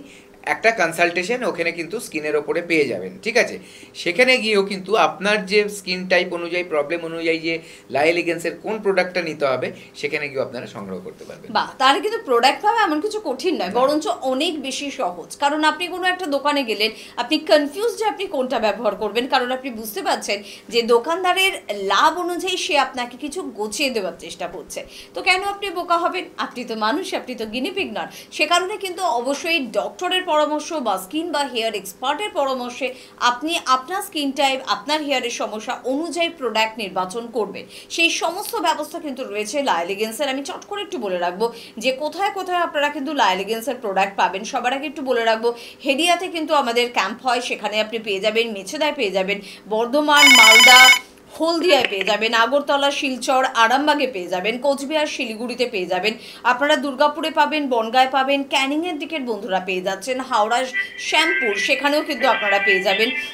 [SPEAKER 2] একটা কনসালটেশন ওখানে কিন্তু স্কিনের ওপরে পেয়ে যাবেন, ঠিক আছে? সেখানে গিয়েও কিন্তু আপনার যে স্কিন টাইপ অনুযায়ী, প্রবলেম অনুযায়ী যে লা এলিগেন্সের কোন প্রোডাক্টটা নিতে হবে, সেখানে গিয়েও আপনারা সংগ্রহ করতে পারবেন।
[SPEAKER 1] বাহ, তাহলে কিন্তু প্রোডাক্ট পাওয়া এমন কিছু কঠিন নয়, বরঞ্চ অনেক বেশি সহজ। কারণ আপনি কোনো একটা দোকানে গেলেন, আপনি কনফিউজ যে আপনি কোনটা ব্যবহার করবেন, কারণ আপনি বুঝতে পারছেন যে দোকানদারের লাভ অনুযায়ী সে আপনাকে কিছু গুছিয়ে দেওয়ার চেষ্টা করছে। তো কেন আপনি বোকা হবেন? আপনি তো মানুষ, আপনি তো গিনিপিগ নন। সে কারণে কিন্তু অবশ্যই ডক্টরের পরামর্শ বা স্কিন বা হেয়ার এক্সপার্টের পরামর্শে আপনি আপনার স্কিন টাইপ, আপনার হেয়ারের সমস্যা অনুযায়ী প্রোডাক্ট নির্বাচন করবেন। সেই সমস্ত ব্যবস্থা কিন্তু রয়েছে লা এলিগেন্সের। আমি চট করে একটু বলে রাখবো যে কোথায় কোথায় আপনারা কিন্তু লা এলিগেন্সের প্রোডাক্ট পাবেন। সবার আগে একটু বলে রাখবো, হেডিয়াতে কিন্তু আমাদের ক্যাম্প হয়, সেখানে আপনি পেয়ে যাবেন। মেছেদায় পেয়ে যাবেন, বর্ধমান, মালদা, হলদিয়ায় পেয়ে যাবেন, আগরতলা, শিলচর, আরামবাগে পেয়ে যাবেন, কোচবিহার, শিলিগুড়িতে পেয়ে যাবেন, আপনারা দুর্গাপুরে পাবেন, বনগাঁয় পাবেন, ক্যানিংয়ের দিকের বন্ধুরা পেয়ে যাচ্ছেন, হাওড়া, শ্যামপুর সেখানেও কিন্তু আপনারা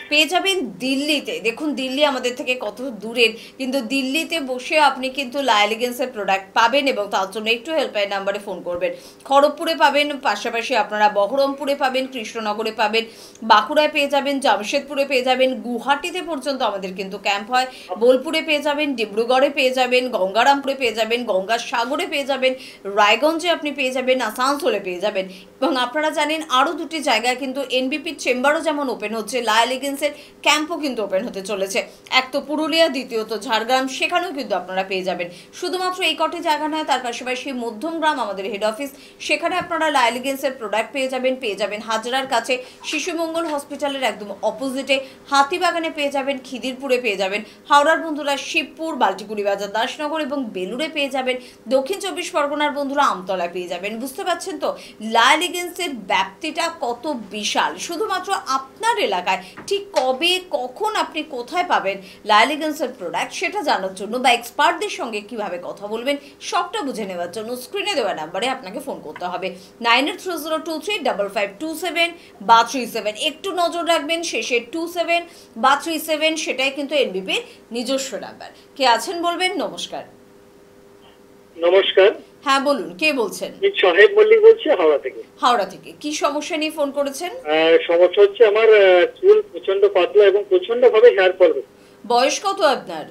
[SPEAKER 1] পেয়ে যাবেন দিল্লিতে। দেখুন দিল্লি আমাদের থেকে কত দূরের, কিন্তু দিল্লিতে বসে আপনি কিন্তু লা এলিগেন্সের প্রোডাক্ট পাবেন, এবং তার জন্য একটু হেল্পলাইন নাম্বারে ফোন করবেন। খড়গপুরে পাবেন, পাশাপাশি আপনারা বহরমপুরে পাবেন, কৃষ্ণনগরে পাবেন, বাঁকুড়ায় পেয়ে যাবেন, জামশেদপুরে পেয়ে যাবেন, গুয়াহাটিতে পর্যন্ত আমাদের কিন্তু ক্যাম্প হয়, বোলপুরে পেয়ে যাবেন, ডিব্রুগড়ে পেয়ে যাবেন, গঙ্গারামপুরে পেয়ে যাবেন, গঙ্গাসাগরে পেয়ে যাবেন, রায়গঞ্জে আপনি পেয়ে যাবেন, আসানসোলে পেয়ে যাবেন। এবং আপনারা জানেন আরও দুটি জায়গায় কিন্তু এনবিপির চেম্বারও যেমন ওপেন হচ্ছে, লা এলিগেন্সের ক্যাম্পও কিন্তু ওপেন হতে চলেছে। এক তো পুরুলিয়া, দ্বিতীয়ত ঝাড়গ্রাম, সেখানেও কিন্তু আপনারা পেয়ে যাবেন। শুধুমাত্র এই কটি জায়গা নয়, তার পাশাপাশি মধ্যমগ্রাম আমাদের হেড অফিস, সেখানে আপনারা লা এলিগেন্সের প্রোডাক্ট পেয়ে যাবেন হাজরার কাছে শিশুমঙ্গল হসপিটালের একদম অপোজিটে, হাতিবাগানে পেয়ে যাবেন, খিদিরপুরে পেয়ে যাবেন, হাওড়ার বন্ধুরা শিবপুর, বাল্টিকুড়ি বাজার, দাসনগর এবং বেলুড়ে পেয়ে যাবেন, দক্ষিণ চব্বিশ পরগনার বন্ধুরা আমতলায় পেয়ে যাবেন। বুঝতে পারছেন তো লা এলিগেন্সের ব্যাপ্তিটা কত বিশাল। শুধুমাত্র আপনার এলাকায় ঠিক কবে, কখন, আপনি কোথায় পাবেন লা এলিগেন্সের প্রোডাক্ট, সেটা জানার জন্য বা এক্সপার্টদের সঙ্গে কিভাবে কথা বলবেন সবটা বুঝে নেওয়ার জন্য স্ক্রিনে দেওয়া নাম্বারে আপনাকে ফোন করতে হবে 9830235527 বা 37। একটু নজর রাখবেন শেষে 27 বা 37, সেটাই কিন্তু এনবিপির নিজস্ব নাম্বার। কে আছেন বলবেন? নমস্কার।
[SPEAKER 3] নমস্কার,
[SPEAKER 1] হ্যাঁ বলুন, কে বলছেন?
[SPEAKER 3] আমি সোহেব মল্লিক বলছি, হাওড়া থেকে।
[SPEAKER 1] হাওড়া থেকে কি সমস্যা নিয়ে ফোন করেছেন?
[SPEAKER 3] সমস্যা হচ্ছে আমার চুল প্রচন্ড পাতলা এবং প্রচন্ড ভাবে হেয়ার ফল হচ্ছে।
[SPEAKER 1] বয়স কত আপনার?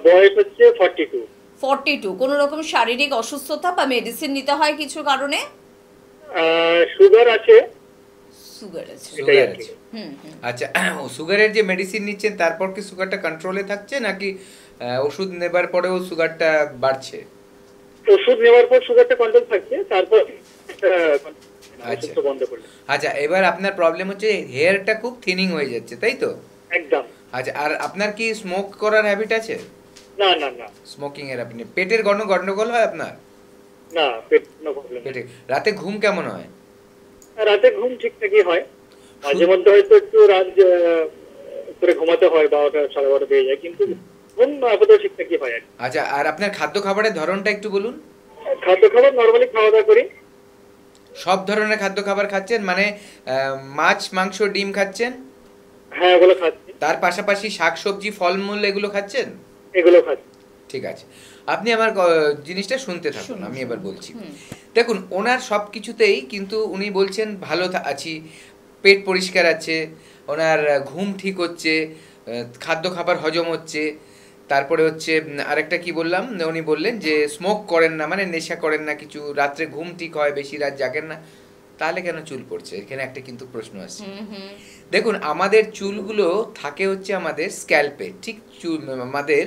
[SPEAKER 3] বয়স হচ্ছে 42।
[SPEAKER 1] 42। কোনো রকম শারীরিক অসুস্থতা বা মেডিসিন নিতে হয় কিছু কারণে?
[SPEAKER 3] সুগার আছে।
[SPEAKER 1] সুগার আছে।
[SPEAKER 2] সুগার আছে, আচ্ছা। সুগারের যে মেডিসিন নিচ্ছেন তারপর কি সুগারটা কন্ট্রোলে থাকছে, নাকি ওষুধ নেবার পরেও সুগারটা বাড়ছে?
[SPEAKER 3] ওষুধ নেওয়ার পর সুগারটা কন্ট্রোল থাকছে, তারপর
[SPEAKER 2] আচ্ছা
[SPEAKER 3] বন্ধ করলে।
[SPEAKER 2] আচ্ছা, এবার আপনার প্রবলেম হচ্ছে হেয়ারটা খুব থিনিং হয়ে যাচ্ছে, তাই তো?
[SPEAKER 3] একদম।
[SPEAKER 2] আচ্ছা, আর আপনার কি স্মোক করার হ্যাবিট আছে?
[SPEAKER 3] না না না।
[SPEAKER 2] স্মোকিং এর আপনি পেটের গন্ডগোল হয় আপনার?
[SPEAKER 3] না, পেট কোনো প্রবলেম।
[SPEAKER 2] পেটে রাতে ঘুম কেমন হয়?
[SPEAKER 3] রাতে ঘুম ঠিকঠাকই হয়, মাঝে মধ্যে হয়তো একটু রাত করে ঘুমাতে হয়, 12টা 12:30 বেজে যায়, কিন্তু ঘুম আপাতত ঠিকঠাকই হয়।
[SPEAKER 2] আচ্ছা, আর আপনার খাদ্য খাবারের ধরনটা একটু বলুন।
[SPEAKER 3] খাদ্য খাবার নরমালি খাওয়া দাওয়া করি।
[SPEAKER 2] সব ধরনের খাদ্য খাবার খাচ্ছেন, মানে মাছ, মাংস, ডিম খাচ্ছেন?
[SPEAKER 3] হ্যাঁ, ওগুলো খাচ্ছি।
[SPEAKER 2] তার পাশাপাশি শাকসবজি, ফলমূল এগুলো খাচ্ছেন?
[SPEAKER 3] এগুলো খাচ্ছি।
[SPEAKER 2] ঠিক আছে, আপনি আমার জিনিসটা শুনতে থাকুন, আমি এবার বলছি। দেখুন, ওনার সব কিছুতেই কিন্তু উনি বলছেন ভালো আছি, পেট পরিষ্কার আছে, ওনার ঘুম ঠিক হচ্ছে, খাদ্য খাবার হজম হচ্ছে, তারপরে হচ্ছে আরেকটা কি বললাম, উনি বললেন যে স্মোক করেন না, মানে নেশা করেন না কিছু, রাত্রে ঘুম ঠিক হয়, বেশি রাত জাগেন না। তাহলে কেন চুল পড়ছে? এখানে একটা কিন্তু প্রশ্ন আছে। দেখুন, আমাদের চুলগুলো থাকে হচ্ছে আমাদের স্ক্যাল্পে, ঠিক আমাদের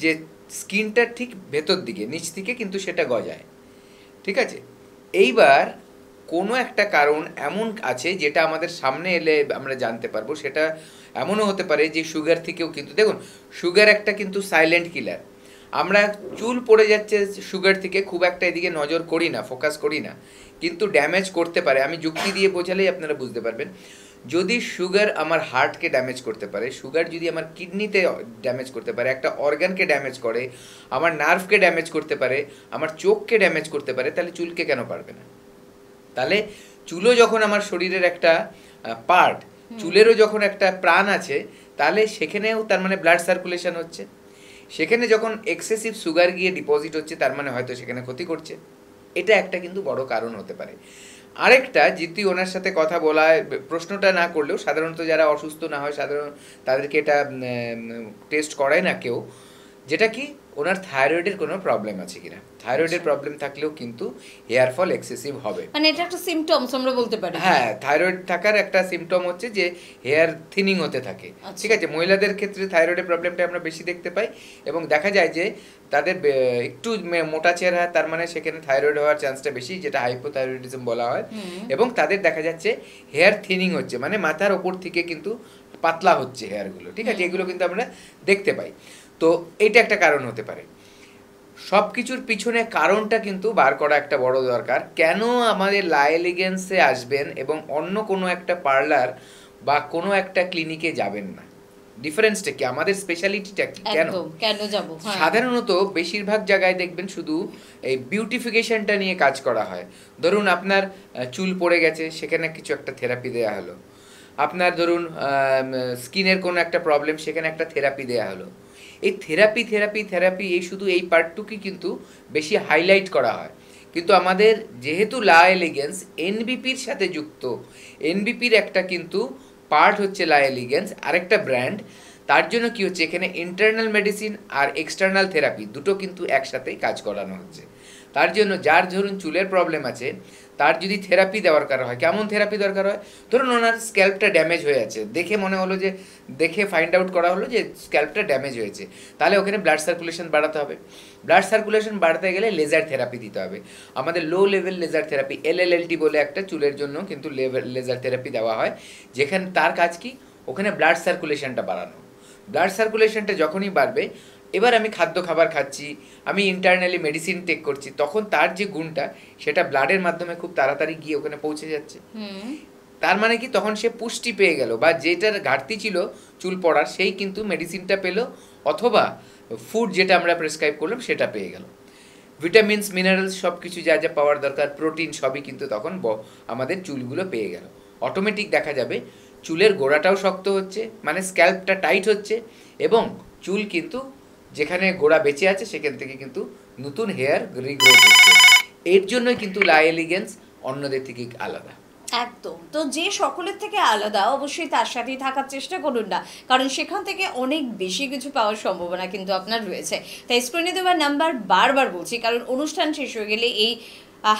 [SPEAKER 2] যে স্কিনটা ঠিক ভেতর দিকে, নিচ দিকে কিন্তু সেটা গজায়, ঠিক আছে? এইবার কোনো একটা কারণ এমন আছে যেটা আমাদের সামনে এলে আমরা জানতে পারবো। সেটা এমনও হতে পারে যে সুগার থেকেও কিন্তু, দেখুন সুগার একটা কিন্তু সাইলেন্ট কিলার। আমরা চুল পড়ে যাচ্ছে সুগার থেকে খুব একটা এদিকে নজর করি না, ফোকাস করি না, কিন্তু ড্যামেজ করতে পারে। আমি যুক্তি দিয়ে বোঝালেই আপনারা বুঝতে পারবেন। যদি সুগার আমার হার্টকে ড্যামেজ করতে পারে, সুগার যদি আমার কিডনিতে ড্যামেজ করতে পারে, একটা অর্গানকে ড্যামেজ করে, আমার নার্ভকে ড্যামেজ করতে পারে, আমার চোখকে ড্যামেজ করতে পারে, তাহলে চুলকে কেন পারবে না? তাহলে চুলও যখন আমার শরীরের একটা পার্ট, চুলেরও যখন একটা প্রাণ আছে, তাহলে সেখানেও তার মানে ব্লাড সার্কুলেশন হচ্ছে। সেখানে যখন এক্সেসিভ সুগার গিয়ে ডিপোজিট হচ্ছে, তার মানে হয়তো সেখানে ক্ষতি করছে। এটা একটা কিন্তু বড় কারণ হতে পারে। আরেকটা, যদি ওনার সাথে কথা বলা প্রশ্নটা না করলেও সাধারণত যারা অসুস্থ না হয় সাধারণ তাদেরকে এটা টেস্ট করায় না কেউ, যেটা কি ওনার থাইরয়েডের কোনো প্রবলেম আছে কিনা। থাইরয়েডের প্রবলেম থাকলেও কিন্তু হেয়ার ফল এক্সেসিভ হবে।
[SPEAKER 1] মানে এটা একটা সিমটমস আমরা বলতে পারি।
[SPEAKER 2] হ্যাঁ, থাইরয়েড থাকার একটা সিমটম হচ্ছে যে হেয়ার থিনিং হতে থাকে।
[SPEAKER 1] আচ্ছা।
[SPEAKER 2] ঠিক আছে, মহিলাদের ক্ষেত্রে থাইরয়েডের প্রবলেমটা আমরা বেশি দেখতে পাই, এবং দেখা যায় যে তাদের একটু মোটা চেহারা, তার মানে সেখানে থাইরয়েড হওয়ার চান্সটা বেশি, যেটা হাইপোথাইরয়েডিজম বলা হয়। এবং তাদের দেখা যাচ্ছে হেয়ার থিনিং হচ্ছে, মানে মাথার ওপর থেকে কিন্তু পাতলা হচ্ছে হেয়ারগুলো। ঠিক আছে, এগুলো কিন্তু আমরা দেখতে পাই। তো এটা একটা কারণ হতে পারে। সব কিছুর পিছনে কারণটা কিন্তু বার করা একটা বড় দরকার। কেন আমাদের লা এলিগেন্সে আসবেন এবং অন্য কোনো একটা পার্লার বা কোনো একটা ক্লিনিকে যাবেন না? ডিফারেন্সটা কি? আমাদের স্পেশালিটিটা কি? কেন
[SPEAKER 1] একদম কেন যাব?
[SPEAKER 2] সাধারণত বেশিরভাগ জায়গায় দেখবেন শুধু এই বিউটিফিকেশনটা নিয়ে কাজ করা হয়। ধরুন আপনার চুল পড়ে গেছে, সেখানে কিছু একটা থেরাপি দেয়া হলো। আপনার ধরুন স্কিনের কোনো একটা প্রবলেম, সেখানে একটা থেরাপি দেয়া হলো। এই থেরাপি এই শুধু এই পার্টটুকুই কিন্তু বেশি হাইলাইট করা হয়। কিন্তু আমাদের যেহেতু লা এলিগেন্স এনবিপির সাথে যুক্ত, এনবিপির একটা কিন্তু পার্ট হচ্ছে লা এলিগেন্স, আরেকটা ব্র্যান্ড। তার জন্য কি হচ্ছে, এখানে ইন্টারনাল মেডিসিন আর এক্সটার্নাল থেরাপি দুটো কিন্তু একসাথেই কাজ করানো হচ্ছে। তার জন্য যার ধরুন চুলের প্রবলেম আছে, তার যদি থেরাপি দেওয়ার দরকার হয়, কেমন থেরাপি দরকার হয়? ধরুন ওনার স্ক্যাল্পটা ড্যামেজ হয়ে আছে, দেখে মনে হলো যে, দেখে ফাইন্ড আউট করা হলো যে স্ক্যাল্পটা ড্যামেজ হয়েছে, তাহলে ওখানে ব্লাড সার্কুলেশন বাড়াতে হবে। ব্লাড সার্কুলেশন বাড়াতে গেলে লেজার থেরাপি দিতে হবে। আমাদের low level laser therapy, LLLT বলে একটা চুলের জন্য কিন্তু লেজার থেরাপি দেওয়া হয়, যেখানে তার কাজ কি, ওখানে ব্লাড সার্কুলেশনটা বাড়ানো। ব্লাড সার্কুলেশনটা যখনই বাড়বে, এবার আমি খাবার খাচ্ছি, আমি ইন্টারনালি মেডিসিন টেক করছি, তখন তার যে গুণটা সেটা ব্লাডের মাধ্যমে খুব তাড়াতাড়ি গিয়ে ওখানে পৌঁছে যাচ্ছে। তার মানে কি, তখন সে পুষ্টি পেয়ে গেল, বা যেটার ঘাটতি ছিল চুল পড়ার, সেই কিন্তু মেডিসিনটা পেলো, অথবা ফুড যেটা আমরা প্রেসক্রাইব করলাম সেটা পেয়ে গেল। ভিটামিনস, মিনারেলস সব কিছু যা যা পাওয়ার দরকার, প্রোটিন সবই কিন্তু তখন আমাদের চুলগুলো পেয়ে গেল। অটোমেটিক দেখা যাবে চুলের গোড়াটাও শক্ত হচ্ছে, মানে স্ক্যাল্পটা টাইট হচ্ছে, এবং চুল কিন্তু যেখানে গোড়া বেঁচে আছে সেখান থেকে কিন্তু নতুন হেয়ার রিগ্রোথ হচ্ছে। এর জন্যই কিন্তু লা এলিগেন্স অন্যদের থেকে আলাদা।
[SPEAKER 1] একদম। তো যে সকলের থেকে আলাদা, অবশ্যই তার সাথেই থাকার চেষ্টা করুন না, কারণ সেখান থেকে অনেক বেশি কিছু পাওয়ার সম্ভাবনা কিন্তু আপনার রয়েছে। তাই স্ক্রিনে দেওয়ার নাম্বার বারবার বলছি, কারণ অনুষ্ঠান শেষ হয়ে গেলে এই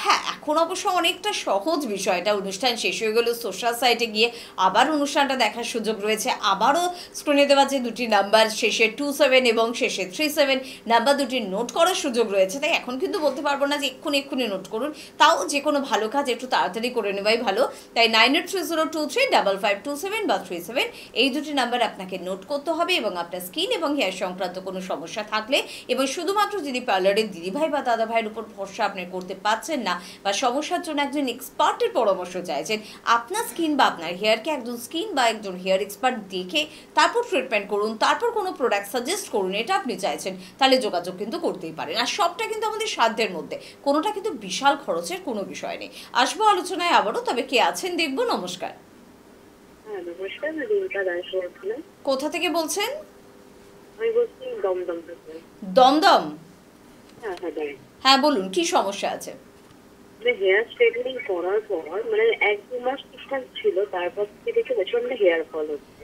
[SPEAKER 1] হ্যাঁ, এখন অবশ্য অনেকটা সহজ বিষয়টা, অনুষ্ঠান শেষ হয়ে গেলেও সোশ্যাল সাইটে গিয়ে আবার অনুষ্ঠানটা দেখার সুযোগ রয়েছে। আবারও স্ক্রিনে দেওয়া যে দুটি নাম্বার, শেষে 27 এবং শেষে 37 নাম্বার দুটি নোট করার সুযোগ রয়েছে। তাই এখন কিন্তু বলতে পারবো না যে এক্ষুনি নোট করুন, তাও যে কোনো ভালো কাজ একটু তাড়াতাড়ি করে নেওয়াই ভালো। তাই 9830235527 বা 37 এই দুটি নাম্বার আপনাকে নোট করতে হবে, এবং আপনার স্কিন এবং হেয়ার সংক্রান্ত কোনো সমস্যা থাকলে, এবং শুধুমাত্র যদি পার্লারের দিদিভাই বা দাদা ভাইয়ের উপর ভরসা আপনি করতে পারছেন না, বা সমস্যার জন্য একজন এক্সপার্টের পরামর্শ চাইছেন, আপনার স্কিন বা আপনার হেয়ারকে একজন স্কিন বা একজন হেয়ার এক্সপার্ট দেখে তারপর ট্রিটমেন্ট করুন, তারপর কোনো প্রোডাক্ট সাজেস্ট করুন, এটা আপনি চাইছেন, তাহলে যোগাযোগ কিন্তু করতেই পারেন। আর সবটা কিন্তু আমাদের সাধ্যের মধ্যে, কোনোটা কিন্তু বিশাল খরচের কোনো বিষয় নেই। আসবো আলোচনায় আবারও, তবে কে আছেন দেখবো। নমস্কার।
[SPEAKER 4] হ্যাঁ নমস্কার, আমি রিঙ্কা দাস বলছিলাম।
[SPEAKER 1] কোথা থেকে বলছেন?
[SPEAKER 4] আমি বলছি দমদম থেকে।
[SPEAKER 1] দমদম?
[SPEAKER 4] হ্যাঁ হ্যাঁ দাঁড়ান।
[SPEAKER 1] হ্যাঁ বলুন, কি সমস্যা আছে?
[SPEAKER 4] হেয়ার স্ট্রেটনিং করার পর মানে 1-2 মাস ঠিকঠাক ছিল, তারপর থেকে দেখে প্রচন্ড হেয়ার ফল হচ্ছে।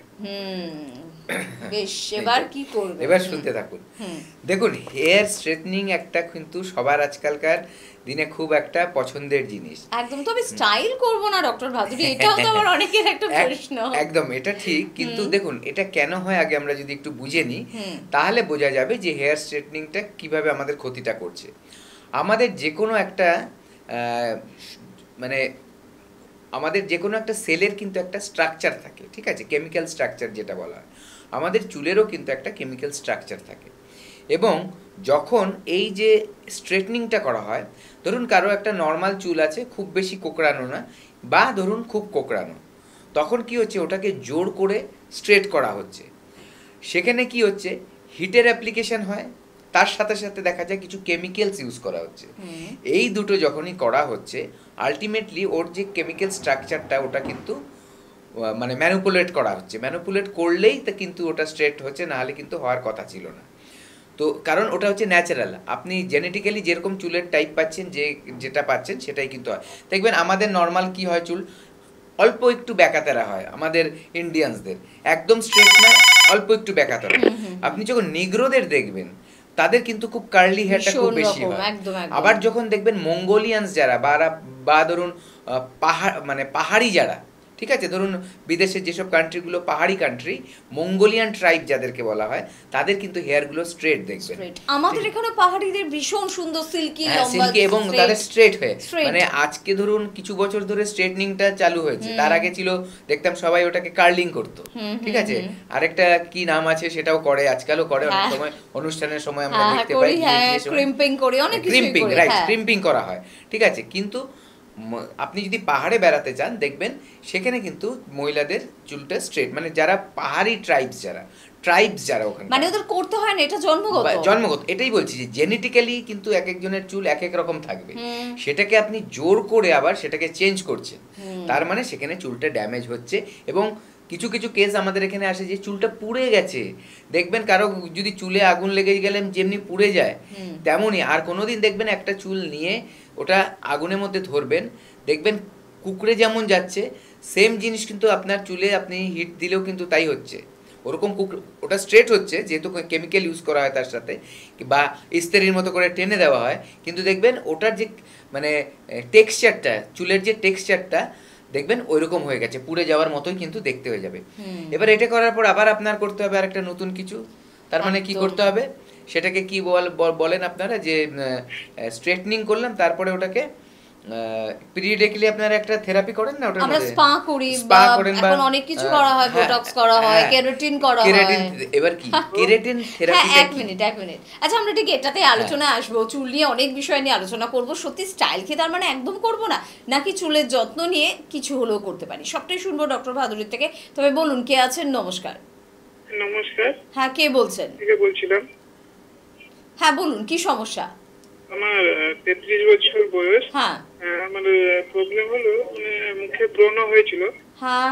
[SPEAKER 1] বেশ, এবার কি করবে?
[SPEAKER 2] এবার শুনতে থাকুন। দেখুন, হেয়ার স্ট্রেটনিং একটা কিন্তু সবার আজকালকার দিনে খুব একটা পছন্দের জিনিস।
[SPEAKER 1] একদম। তবে স্টাইল করব না ডক্টর ভাদুরী, এটাও তো আমার অনেকের একটা প্রশ্ন।
[SPEAKER 2] একদম, এটা ঠিক, কিন্তু দেখুন এটা কেন হয় আগে আমরা যদি একটু বুঝে নিই, তাহলে বোঝা যাবে যে হেয়ার স্ট্রেটনিংটা কিভাবে আমাদের ক্ষতিটা করছে। আমাদের যে কোনো একটা মানে আমাদের যে কোনো একটা সেলের কিন্তু একটা স্ট্রাকচার থাকে, ঠিক আছে, কেমিক্যাল স্ট্রাকচার যেটা বলা হয়। আমাদের চুলেরও কিন্তু একটা কেমিক্যাল স্ট্রাকচার থাকে, এবং যখন এই যে স্ট্রেটনিংটা করা হয়, ধরুন কারো একটা নর্মাল চুল আছে, খুব বেশি কোঁকড়ানো না, বা ধরুন খুব কোঁকড়ানো, তখন কি হচ্ছে, ওটাকে জোর করে স্ট্রেট করা হচ্ছে। সেখানে কি হচ্ছে, হিটের অ্যাপ্লিকেশন হয়, তার সাথে সাথে দেখা যায় কিছু কেমিক্যালস ইউজ করা হচ্ছে। এই দুটো যখনই করা হচ্ছে, আলটিমেটলি ওর যে কেমিক্যাল স্ট্রাকচারটা ওটা কিন্তু মানে ম্যানিপুলেট করা হচ্ছে, ম্যানিপুলেট করলেই তা কিন্তু ওটা স্ট্রেট হচ্ছে, না হলে কিন্তু হওয়ার কথা ছিল না। তো কারণ ওটা হচ্ছে ন্যাচারাল, আপনি জেনেটিক্যালি যেরকম চুলের টাইপ পাচ্ছেন, যেটা পাচ্ছেন সেটাই কিন্তু হয়। দেখবেন আমাদের নর্মাল কি হয়, চুল অল্প একটু ব্যাকাতেরা হয় আমাদের ইন্ডিয়ানসদের, একদম স্ট্রেট নয়, অল্প একটু ব্যাকাতেরা। আপনি যখন নিগ্রোদের দেখবেন তাদের কিন্তু খুব কার্লি হেয়ারটা খুব বেশি হয়। আবার যখন দেখবেন মঙ্গোলিয়ানস যারা বা ধরুন পাহাড়ি যারা, ঠিক আছে, ধরুন বিদেশের যেসব কান্ট্রিগুলো পাহাড়ি কান্ট্রি, মঙ্গোলিয়ান ট্রাইব যাদেরকে বলা হয়, তাদের কিন্তু হেয়ারগুলো স্ট্রেট দেখবেন।
[SPEAKER 1] আমাদের এখানে পাহাড়িদের ভীষণ সুন্দর সিল্কি
[SPEAKER 2] সিল্কি এবং তাদের স্ট্রেট হয়ে, মানে আজকে ধরুন কিছু বছর ধরে স্ট্রেটনিংটা চালু হয়েছে, তার আগে ছিল দেখতাম সবাই ওটাকে কার্লিং করতো, ঠিক আছে, আরেকটা কি নাম আছে সেটাও করে, আজকালও করে, অনেক সময় অনুষ্ঠানের সময় আমরা দেখতে পাই
[SPEAKER 1] ক্রিম্পিং করে, অনেক কিছু
[SPEAKER 2] ক্রিম্পিং, রাইট, ক্রিম্পিং করা হয়, ঠিক আছে। কিন্তু আপনি যদি পাহাড়ে বেড়াতে চান দেখবেন সেখানে কিন্তু মহিলাদের চুলটা স্ট্রেট, মানে যারা পাহাড়ি ট্রাইবস যারা ওখানে,
[SPEAKER 1] মানে ওদের করতে হয় না, এটা জন্মগত।
[SPEAKER 2] এটাই বলছি যে জেনেটিক্যালি কিন্তু এক একজনের চুল এক এক রকম থাকবে, সেটাকে আপনি জোর করে আবার সেটাকে চেঞ্জ করছেন, তার মানে সেখানে চুলটা ড্যামেজ হচ্ছে। এবং কিছু কিছু কেস আমাদের এখানে আসে যে চুলটা পুড়ে গেছে, দেখবেন কারো যদি চুলে আগুন লেগে গেলে যেমনি পুড়ে যায় তেমনই, আর কোনোদিন দেখবেন একটা চুল নিয়ে ওটা আগুনের মধ্যে ধরবেন, দেখবেন কুকড়ে যেমন যাচ্ছে, সেম জিনিস কিন্তু আপনার চুলে আপনি হিট দিলেও কিন্তু তাই হচ্ছে, ওরকম ওটা স্ট্রেট হচ্ছে যেহেতু কেমিক্যাল ইউজ করা হয় তার সাথে, বা ইস্তেরির মতো করে টেনে দেওয়া হয়, কিন্তু দেখবেন ওটার যে মানে টেক্সচারটা, চুলের যে টেক্সচারটা দেখবেন ওইরকম হয়ে গেছে, পুড়ে যাওয়ার মতোই কিন্তু দেখতে হয়ে যাবে। এবার এটা করার পর আবার আপনার করতে হবে আর একটা নতুন কিছু, তার মানে কি করতে হবে সেটাকে কি বলেন আপনারা, যে স্ট্রেটনিং করলাম, তারপরে ওটাকে পিরিয়ডিক্যালি আপনারা একটা থেরাপি করেন না, ওটা
[SPEAKER 1] আমরা স্পা করি, বা এখন অনেক কিছু করা হয়, বোটক্স করা হয়, কেরাটিন করা হয়।
[SPEAKER 2] এবার কি কেরাটিন থেরাপি?
[SPEAKER 1] এক মিনিট। আচ্ছা, আমরা ঠিক এটাতে আলোচনা আসবো, চুল নিয়ে অনেক বিষয় নিয়ে আলোচনা করব। সত্যি স্টাইল কি তার মানে একদম করব না, নাকি চুলের যত্ন নিয়ে কিছু হলেও করতে পারি, সবটাই শুনবো ডক্টর ভাদুরীর থেকে। তবে বলুন কে আছেন? নমস্কার।
[SPEAKER 3] নমস্কার।
[SPEAKER 1] হ্যাঁ, কে বলছেন?
[SPEAKER 3] বলছিলাম।
[SPEAKER 1] হ্যাঁ বলুন, কি সমস্যা?
[SPEAKER 3] আমার 33 বছর বয়স।
[SPEAKER 1] হ্যাঁ,
[SPEAKER 3] আমার প্রবলেম হলো মানে মুখে ব্রণ হয়েছিল।
[SPEAKER 1] হ্যাঁ,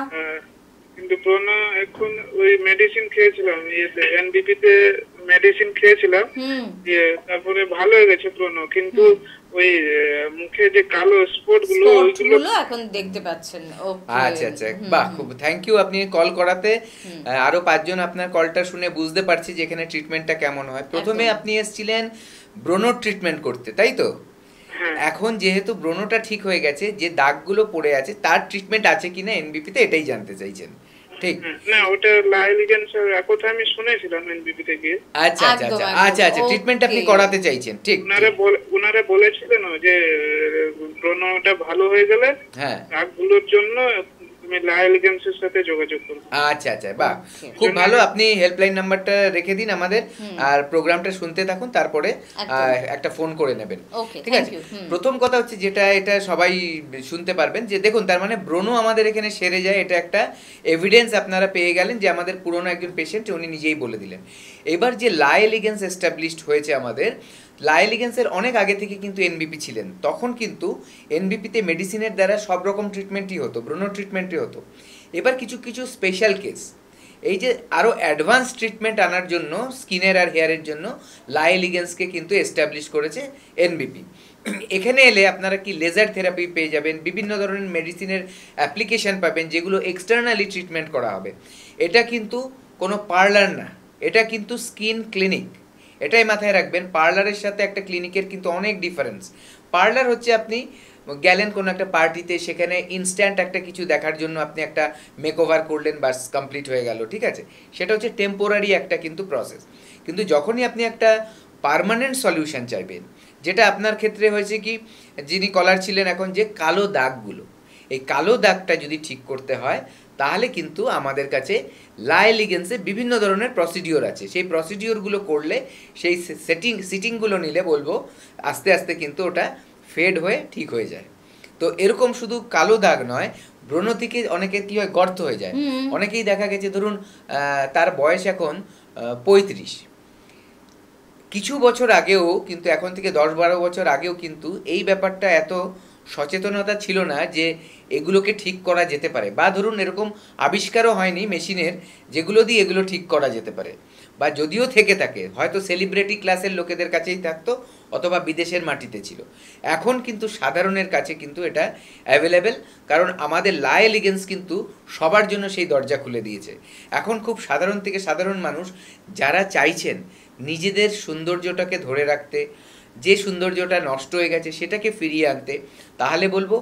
[SPEAKER 3] কিন্তু ব্রণ এখন ওই মেডিসিন খেয়েছিলাম, এনবিপি তে মেডিসিন খেয়েছিলাম, তারপরে ভালো হয়ে গেছে ব্রণ, কিন্তু ওই মুখে যে কালো স্পট গুলো
[SPEAKER 1] এখন দেখতে পাচ্ছেন।
[SPEAKER 2] আচ্ছা আচ্ছা, বাহ, খুব থ্যাংক ইউ আপনি কল করাতে। আরো 5 জন আপনার কলটা শুনে বুঝতে পারছি যে এখানে ট্রিটমেন্টটা কেমন হয়। প্রথমে আপনি এসেছিলেন ব্রণর ট্রিটমেন্ট করতে, তাই তো? এখন যেহেতু ব্রণটা ঠিক হয়ে গেছে, যে দাগগুলো পড়ে আছে তার ট্রিটমেন্ট আছে কিনা এনবিপি তে, এটাই জানতে চাইছেন, ঠিক?
[SPEAKER 3] না, ওটা লাইলিগেন্সের কথা আমি শুনেছিলাম এনবিপি থেকে।
[SPEAKER 2] আচ্ছা আচ্ছা আচ্ছা আচ্ছা, ট্রিটমেন্ট আপনি করাতে চাইছেন, ঠিক?
[SPEAKER 3] ওনারা বলেছিলেন যে ব্রণটা ভালো হয়ে গেলে
[SPEAKER 2] হ্যাঁ
[SPEAKER 3] দাগগুলোর জন্য তুমি লাইলিগেন্সের সাথে যোগাযোগ করো।
[SPEAKER 2] আচ্ছা আচ্ছা, বাহ, খুব ভালো। আপনি হেল্পলাইন নাম্বারটা রেখে দিন আমাদের, আর প্রোগ্রামটা শুনতে থাকুন, তারপরে একটা ফোন করে নেবেন, ঠিক আছে? প্রথম কথা হচ্ছে যেটা, এটা সবাই শুনতে পারবেন, যে দেখুন তার মানে ব্রণ আমাদের এখানে সেরে যায়, এটা একটা এভিডেন্স আপনারা পেয়ে গেলেন, যে আমাদের পুরনো একজন পেশেন্ট উনি নিজেই বলে দিলেন। এবার যে লাইলিগেন্স এস্টাবলিশড হয়েছে আমাদের, লাইলিগেন্সের অনেক আগে থেকে কিন্তু এনবিপি ছিলেন, তখন কিন্তু এনবিপিতে মেডিসিনের দ্বারা সব রকম ট্রিটমেন্টই হতো, ব্রণ ট্রিটমেন্টই হতো। এবার কিছু কিছু স্পেশাল কেস, এই যে আরও অ্যাডভান্স ট্রিটমেন্ট আনার জন্য স্কিনের আর হেয়ারের জন্য লাইলিগেন্সকে কিন্তু এস্টাবলিশ করেছে এনবিপি। এখানে এলে আপনারা কি লেজার থেরাপি পেয়ে যাবেন, বিভিন্ন ধরনের মেডিসিনের অ্যাপ্লিকেশান পাবেন, যেগুলো এক্সটার্নালি ট্রিটমেন্ট করা হবে। এটা কিন্তু কোনো পার্লার না, এটা কিন্তু স্কিন ক্লিনিক, এটাই মাথায় রাখবেন। পার্লারের সাথে একটা ক্লিনিকের কিন্তু অনেক ডিফারেন্স। পার্লার হচ্ছে আপনি গেলেন কোনো একটা পার্টিতে, সেখানে ইনস্ট্যান্ট একটা কিছু দেখার জন্য আপনি একটা মেকওভার করলেন, বাস কমপ্লিট হয়ে গেল, ঠিক আছে? সেটা হচ্ছে টেম্পোরারি একটা কিন্তু প্রসেস। কিন্তু যখনই আপনি একটা পার্মানেন্ট সলিউশন চাইবেন, যেটা আপনার ক্ষেত্রে হয়েছে কি, যিনি কলার ছিলেন এখন, যে কালো দাগগুলো, এই কালো দাগটা যদি ঠিক করতে হয়, তাহলে কিন্তু আমাদের কাছে লাইলিগেন্সে বিভিন্ন ধরনের প্রসিডিওর আছে। সেই প্রসিডিওরগুলো করলে, সেই সিটিংগুলো নিলে বলবো আস্তে আস্তে কিন্তু ওটা ফেড হয়ে ঠিক হয়ে যায়। তো এরকম শুধু কালো দাগ নয়, ব্রণ থেকে অনেকের কি হয়, গর্ত হয়ে যায়। অনেকেই দেখা গেছে ধরুন তার বয়স এখন 35, কিছু বছর আগেও কিন্তু, এখন থেকে 10-12 বছর আগেও কিন্তু এই ব্যাপারটা এত সচেতনতা ছিল না যে এগুলোকে ঠিক করা যেতে পারে, বা ধরুন এরকম আবিষ্কারও হয়নি মেশিনের যেগুলো দিয়ে এগুলো ঠিক করা যেতে পারে, বা যদিও থেকে থাকে হয়তো সেলিব্রিটি ক্লাসের লোকেদের কাছেই থাকতো অথবা বিদেশের মাটিতে ছিল। এখন কিন্তু সাধারণের কাছে কিন্তু এটা অ্যাভেলেবেল, কারণ আমাদের লা এলিগেন্স কিন্তু সবার জন্য সেই দরজা খুলে দিয়েছে। এখন খুব সাধারণ থেকে সাধারণ মানুষ যারা চাইছেন নিজেদের সৌন্দর্যটাকে ধরে রাখতে, যে সৌন্দর্যটা নষ্ট হয়ে গেছে সেটাকে ফিরিয়ে আনতে, তাহলে বলবো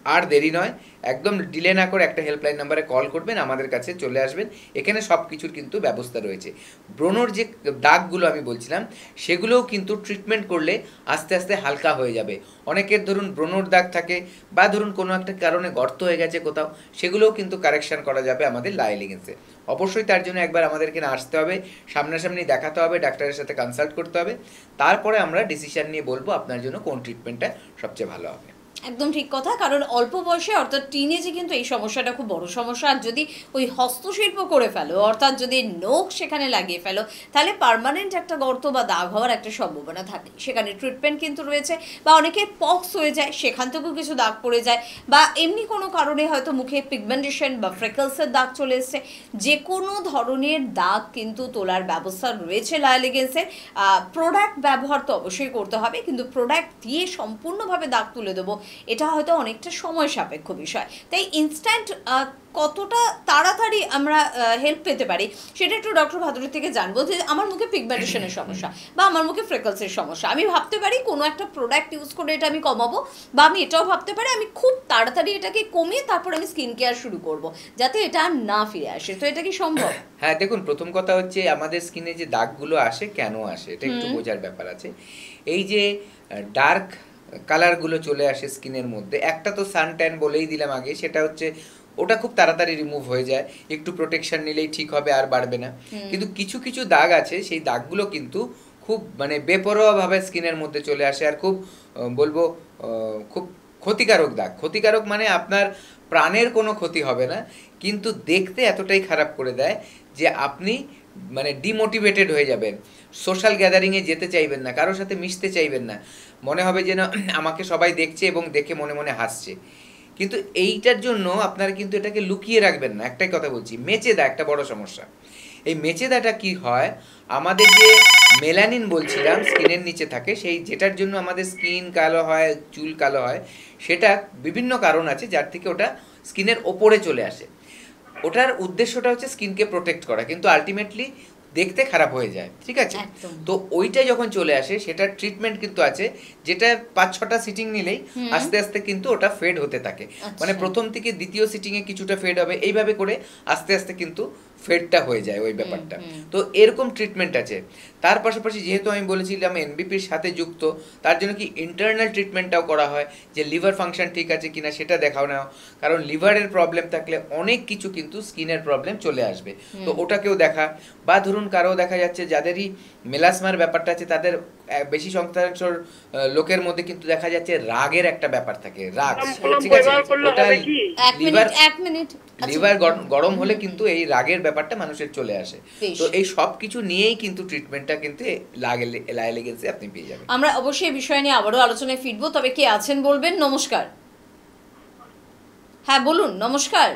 [SPEAKER 2] আর দেরি নয়, একদম ডিলে না করে একটা হেল্পলাইন নাম্বারে কল করবেন, আমাদের কাছে চলে আসবেন। এখানে সব কিছুর কিন্তু ব্যবস্থা রয়েছে। ব্রণর যে দাগগুলো আমি বলছিলাম সেগুলোও কিন্তু ট্রিটমেন্ট করলে আস্তে আস্তে হালকা হয়ে যাবে। অনেকের ধরুন ব্রণর দাগ থাকে, বা ধরুন কোনো একটা কারণে গর্ত হয়ে গেছে কোথাও, সেগুলোও কিন্তু কারেকশন করা যাবে আমাদের লা এলিগেন্সে। অবশ্যই তার জন্য একবার আমাদের এখানে আসতে হবে, সামনাসামনি দেখাতে হবে, ডাক্তারের সাথে কনসাল্ট করতে হবে, তারপরে আমরা ডিসিশন নিয়ে বলবো আপনার জন্য কোন ট্রিটমেন্টটা সবচেয়ে ভালো হবে।
[SPEAKER 1] একদম ঠিক কথা, কারণ অল্প বয়সে অর্থাৎ টিনেজে কিন্তু এই সমস্যাটা খুব বড় সমস্যা। আর যদি ওই হস্তশিল্প করে ফেলো, অর্থাৎ যদি নখ সেখানে লাগিয়ে ফেলো, তাহলে পার্মানেন্ট একটা গর্ত বা দাগ হওয়ার একটা সম্ভাবনা থাকে। সেখানে ট্রিটমেন্ট কিন্তু রয়েছে। বা অনেকের পক্স হয়ে যায়, সেখান থেকেও কিছু দাগ পড়ে যায়, বা এমনি কোনো কারণে হয়তো মুখে পিগমেন্টেশন বা ফ্রেকলসের দাগ চলে এসছে, যে কোনো ধরনের দাগ কিন্তু তোলার ব্যবস্থা রয়েছে লা এলিগেন্সের। প্রোডাক্ট ব্যবহার তো অবশ্যই করতে হবে, কিন্তু প্রোডাক্ট দিয়ে সম্পূর্ণভাবে দাগ তুলে দেবো এটা হয়তো অনেকটা সময় সাপেক্ষ বিষয়। তাই ইনস্ট্যান্ট কতটা তাড়াতাড়ি আমরা হেল্প পেতে পারি সেটা একটু ডক্টর ভাদুরী থেকে জানবো। যে আমার মুখে পিগমেন্টেশনের সমস্যা বা আমার মুখে ফ্রেকলসের সমস্যা, আমি ভাবতে পারি কোনো একটা প্রোডাক্ট ইউজ করে এটা আমি কমাবো, বা আমি এটাও ভাবতে পারি আমি খুব তাড়াতাড়ি এটাকে কমিয়ে তারপর আমি স্কিন কেয়ার শুরু করব যাতে এটা আর না ফিরে আসে। তো এটা কি সম্ভব?
[SPEAKER 2] হ্যাঁ, দেখুন প্রথম কথা হচ্ছে আমাদের স্কিনে যে দাগগুলো আসে কেন আসে এটা একটু বোঝার ব্যাপার আছে। এই যে ডার্ক কালারগুলো চলে আসে স্কিনের মধ্যে, একটা তো সানট্যান বলেই দিলাম আগে, সেটা হচ্ছে ওটা খুব তাড়াতাড়ি রিমুভ হয়ে যায়, একটু প্রোটেকশন নিলেই ঠিক হবে, আর বাড়বে না। কিন্তু কিছু কিছু দাগ আছে, সেই দাগগুলো কিন্তু খুব মানে বেপরোয়াভাবে স্কিনের মধ্যে চলে আসে, আর খুব বলবো খুব ক্ষতিকারক দাগ। ক্ষতিকারক মানে আপনার প্রাণের কোনো ক্ষতি হবে না, কিন্তু দেখতে এতটাই খারাপ করে দেয় যে আপনি মানে ডিমোটিভেটেড হয়ে যাবেন, সোশ্যাল গ্যাদারিংয়ে যেতে চাইবেন না, কারোর সাথে মিশতে চাইবেন না, মনে হবে যেন আমাকে সবাই দেখছে এবং দেখে মনে মনে হাসছে। কিন্তু এইটার জন্য আপনারা কিন্তু এটাকে লুকিয়ে রাখবেন না। একটাই কথা বলছি, মেচেদা একটা বড় সমস্যা। এই মেচেদাটা কি হয়, আমাদের যে মেলানিন বলছিলাম স্কিনের নিচে থাকে, সেই যেটার জন্য আমাদের স্কিন কালো হয়, চুল কালো হয়, সেটা বিভিন্ন কারণ আছে যার থেকে ওটা স্কিনের ওপরে চলে আসে। ওটার উদ্দেশ্যটা হচ্ছে স্কিনকে প্রোটেক্ট করা, কিন্তু আলটিমেটলি দেখতে খারাপ হয়ে যায়, ঠিক আছে? তো ওইটা যখন চলে আসে সেটার ট্রিটমেন্ট কিন্তু আছে, যেটা 5-6টা সিটিং নিলেই আস্তে আস্তে কিন্তু ওটা ফেড হতে থাকে। মানে প্রথম থেকে দ্বিতীয় সিটিংয়ে কিছুটা ফেড হবে, এইভাবে করে আস্তে আস্তে কিন্তু ফেডটা হয়ে যায় ওই ব্যাপারটা। তো এরকম ট্রিটমেন্ট আছে। তার পাশাপাশি যেহেতু আমি বলেছিলাম এনবিপির সাথে যুক্ত, তার জন্য কি ইন্টারনাল ট্রিটমেন্টটাও করা হয়, যে লিভার ফাংশন ঠিক আছে কিনা সেটা দেখাও নাও, কারণ লিভারের প্রবলেম থাকলে অনেক কিছু কিন্তু স্কিনের প্রবলেম চলে আসবে, তো ওটাকেও দেখা। বা ধরুন কারো দেখা যাচ্ছে যাদেরই মেলাসমার ব্যাপারটা আছে, তাদের বেশি শতাংশ লোকের মধ্যে কিন্তু দেখা যাচ্ছে রাগের একটা ব্যাপার থাকে, রাগ, ঠিক আছে? ওটা লিভার গরম হলে কিন্তু এই রাগের ব্যাপারটা মানুষের চলে আসে। তো এই সব কিছু নিয়েই কিন্তু ট্রিটমেন্টটা কিন্তু লা এলিগেন্সে আপনি পেয়ে যাবেন।
[SPEAKER 1] আমরা অবশ্যই এই বিষয় নিয়ে আবারও আলোচনায় ফিরবো, তবে কে আছেন বলবেন। নমস্কার। হ্যাঁ বলুন। নমস্কার।